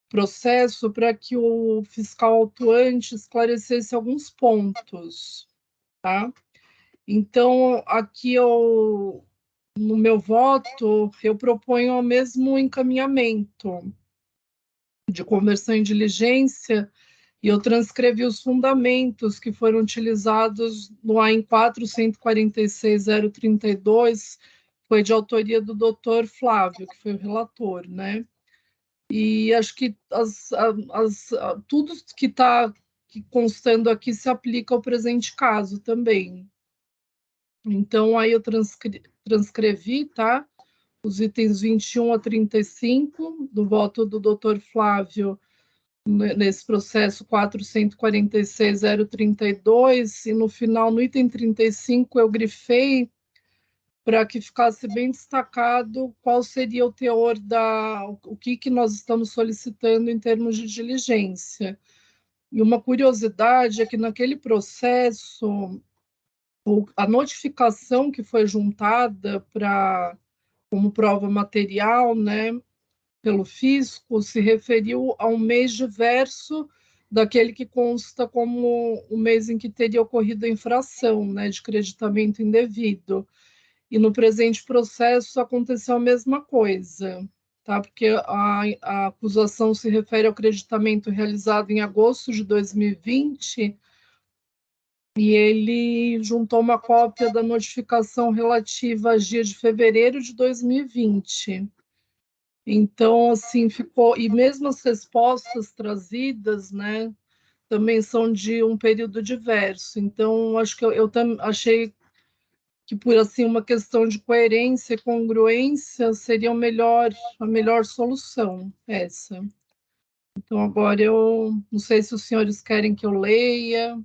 processo para que o fiscal autuante esclarecesse alguns pontos, tá? Então, aqui no meu voto, eu proponho o mesmo encaminhamento de conversão em diligência e eu transcrevi os fundamentos que foram utilizados no AIN 446.032, foi de autoria do doutor Flávio, que foi o relator, né? E acho que tudo que está constando aqui se aplica ao presente caso também. Então, aí eu transcrevi, tá? Os itens 21 a 35 do voto do doutor Flávio nesse processo 446.032, e no final, no item 35, eu grifei para que ficasse bem destacado qual seria o teor o que nós estamos solicitando em termos de diligência. E uma curiosidade é que naquele processo, a notificação que foi juntada como prova material, né, pelo fisco, se referiu a um mês diverso daquele que consta como o mês em que teria ocorrido a infração, né, de creditamento indevido. E no presente processo aconteceu a mesma coisa, tá? Porque a acusação se refere ao creditamento realizado em agosto de 2020 e ele juntou uma cópia da notificação relativa a dia de fevereiro de 2020. Então, assim, ficou... E mesmo as respostas trazidas, né, também são de um período diverso. Então, acho que eu achei que por assim uma questão de coerência e congruência seria a melhor solução essa. Então agora eu não sei se os senhores querem que eu leia. O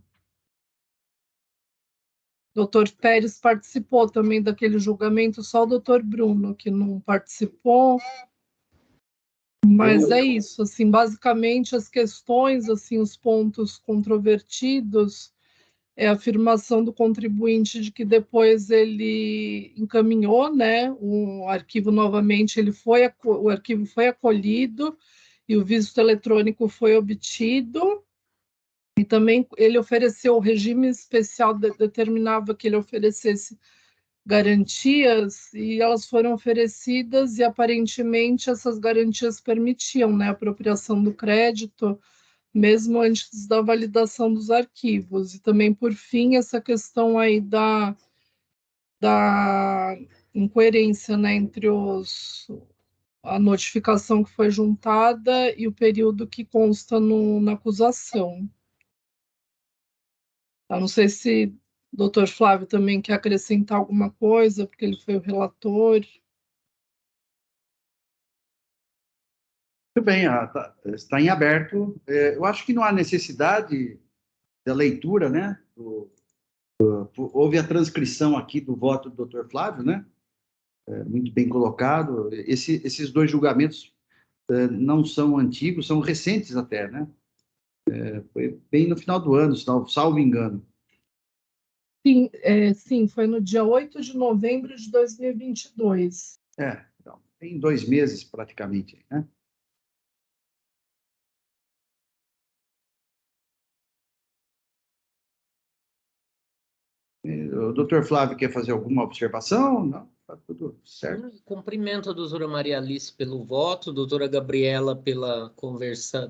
doutor Pérez participou também daquele julgamento, só o doutor Bruno que não participou. Mas é isso, assim, basicamente as questões, assim, os pontos controvertidos é a afirmação do contribuinte de que depois ele encaminhou, né, o arquivo novamente, o arquivo foi acolhido e o visto eletrônico foi obtido, e também ele ofereceu o regime especial, determinava que ele oferecesse garantias e elas foram oferecidas e aparentemente essas garantias permitiam, né, a apropriação do crédito mesmo antes da validação dos arquivos. E também, por fim, essa questão aí da incoerência, né, entre a notificação que foi juntada e o período que consta na acusação. Eu não sei se o doutor Flávio também quer acrescentar alguma coisa, porque ele foi o relator. Muito bem, está em aberto. Eu acho que não há necessidade da leitura, né? Houve a transcrição aqui do voto do Dr. Flávio, né? Muito bem colocado. Esses dois julgamentos não são antigos, são recentes até, né? Foi bem no final do ano, salvo engano. Sim, sim, foi no dia 8 de novembro de 2022. Então, tem 2 meses praticamente, né? O doutor Flávio quer fazer alguma observação? Não? Está tudo certo. Cumprimento a doutora Maria Alice pelo voto, doutora Gabriela pela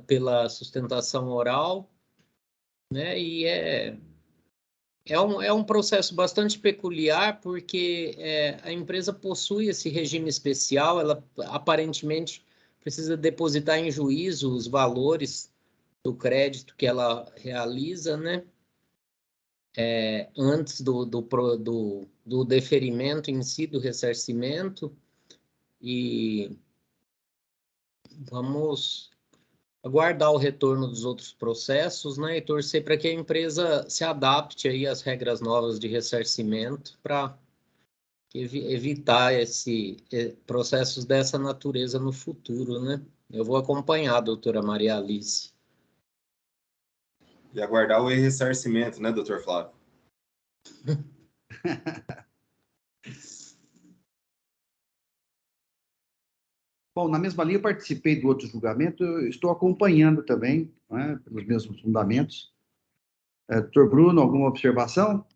pela sustentação oral, né? E é um processo bastante peculiar, porque a empresa possui esse regime especial, ela aparentemente precisa depositar em juízo os valores do crédito que ela realiza, né? Antes do deferimento em si, do ressarcimento, e vamos aguardar o retorno dos outros processos, né, e torcer para que a empresa se adapte aí às regras novas de ressarcimento para evitar processos dessa natureza no futuro, né? Eu vou acompanhar a doutora Maria Alice. E aguardar o ressarcimento, né, doutor Flávio? Bom, na mesma linha, eu participei do outro julgamento, eu estou acompanhando também, né, pelos mesmos fundamentos. Doutor Bruno, alguma observação?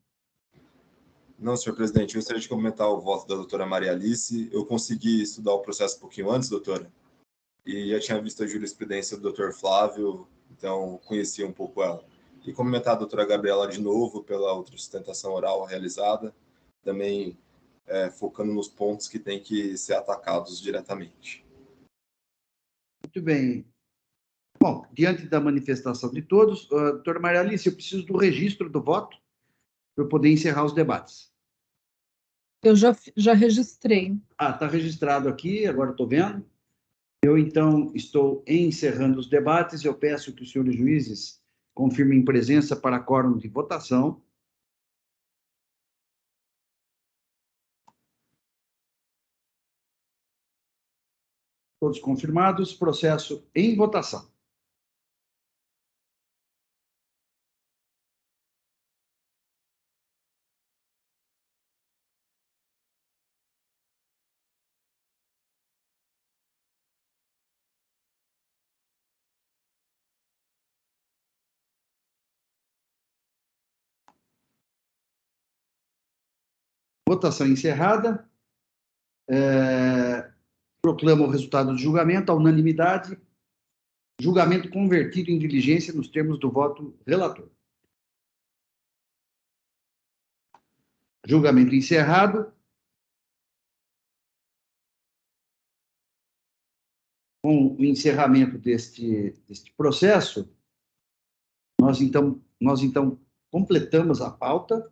Não, senhor presidente, eu gostaria de comentar o voto da doutora Maria Alice. Eu consegui estudar o processo um pouquinho antes, doutora, e já tinha visto a jurisprudência do doutor Flávio, então conhecia um pouco ela. E comentar a doutora Gabriela de novo pela outra sustentação oral realizada, também focando nos pontos que têm que ser atacados diretamente. Muito bem. Bom, diante da manifestação de todos, doutora Maria Alice, eu preciso do registro do voto para eu poder encerrar os debates. Eu já registrei. Está registrado aqui, agora estou vendo. Eu, então, estou encerrando os debates. Eu peço que os senhores juízes confirmem presença para quórum de votação. Todos confirmados, processo em votação. Votação encerrada. Proclamo o resultado do julgamento, a unanimidade. Julgamento convertido em diligência nos termos do voto relator. Julgamento encerrado. Com o encerramento deste processo, nós então completamos a pauta.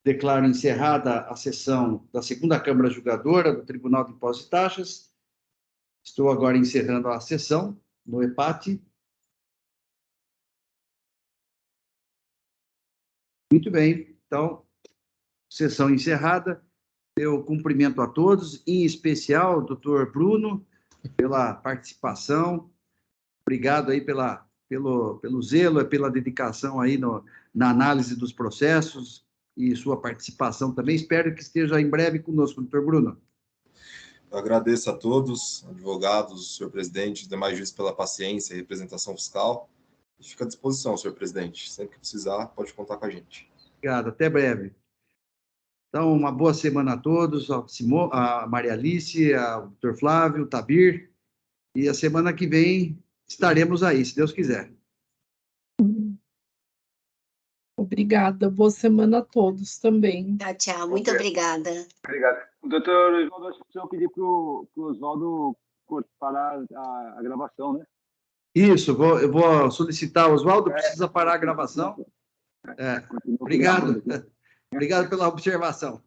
Declaro encerrada a sessão da segunda Câmara Julgadora do Tribunal de Impostos e Taxas. Estou agora encerrando a sessão no EPAT. Muito bem, então, sessão encerrada. Eu cumprimento a todos, em especial o doutor Bruno, pela participação. Obrigado aí pelo zelo, pela dedicação aí na análise dos processos e sua participação também. Espero que esteja em breve conosco, doutor Bruno. Eu agradeço a todos, advogados, senhor presidente, demais juízes pela paciência e representação fiscal. E fica à disposição, senhor presidente. Sempre que precisar, pode contar com a gente. Obrigado, até breve. Então, uma boa semana a todos, a Maria Alice, ao Dr. Flávio, o Tabir, e a semana que vem estaremos aí, se Deus quiser. Obrigada, boa semana a todos também. Tchau, tchau. Muito obrigada. Obrigado. Doutor Oswaldo, acho que precisam pedir para o Oswaldo parar a gravação, né? Isso, eu vou solicitar, Oswaldo, precisa parar a gravação. Obrigado. Obrigado pela observação.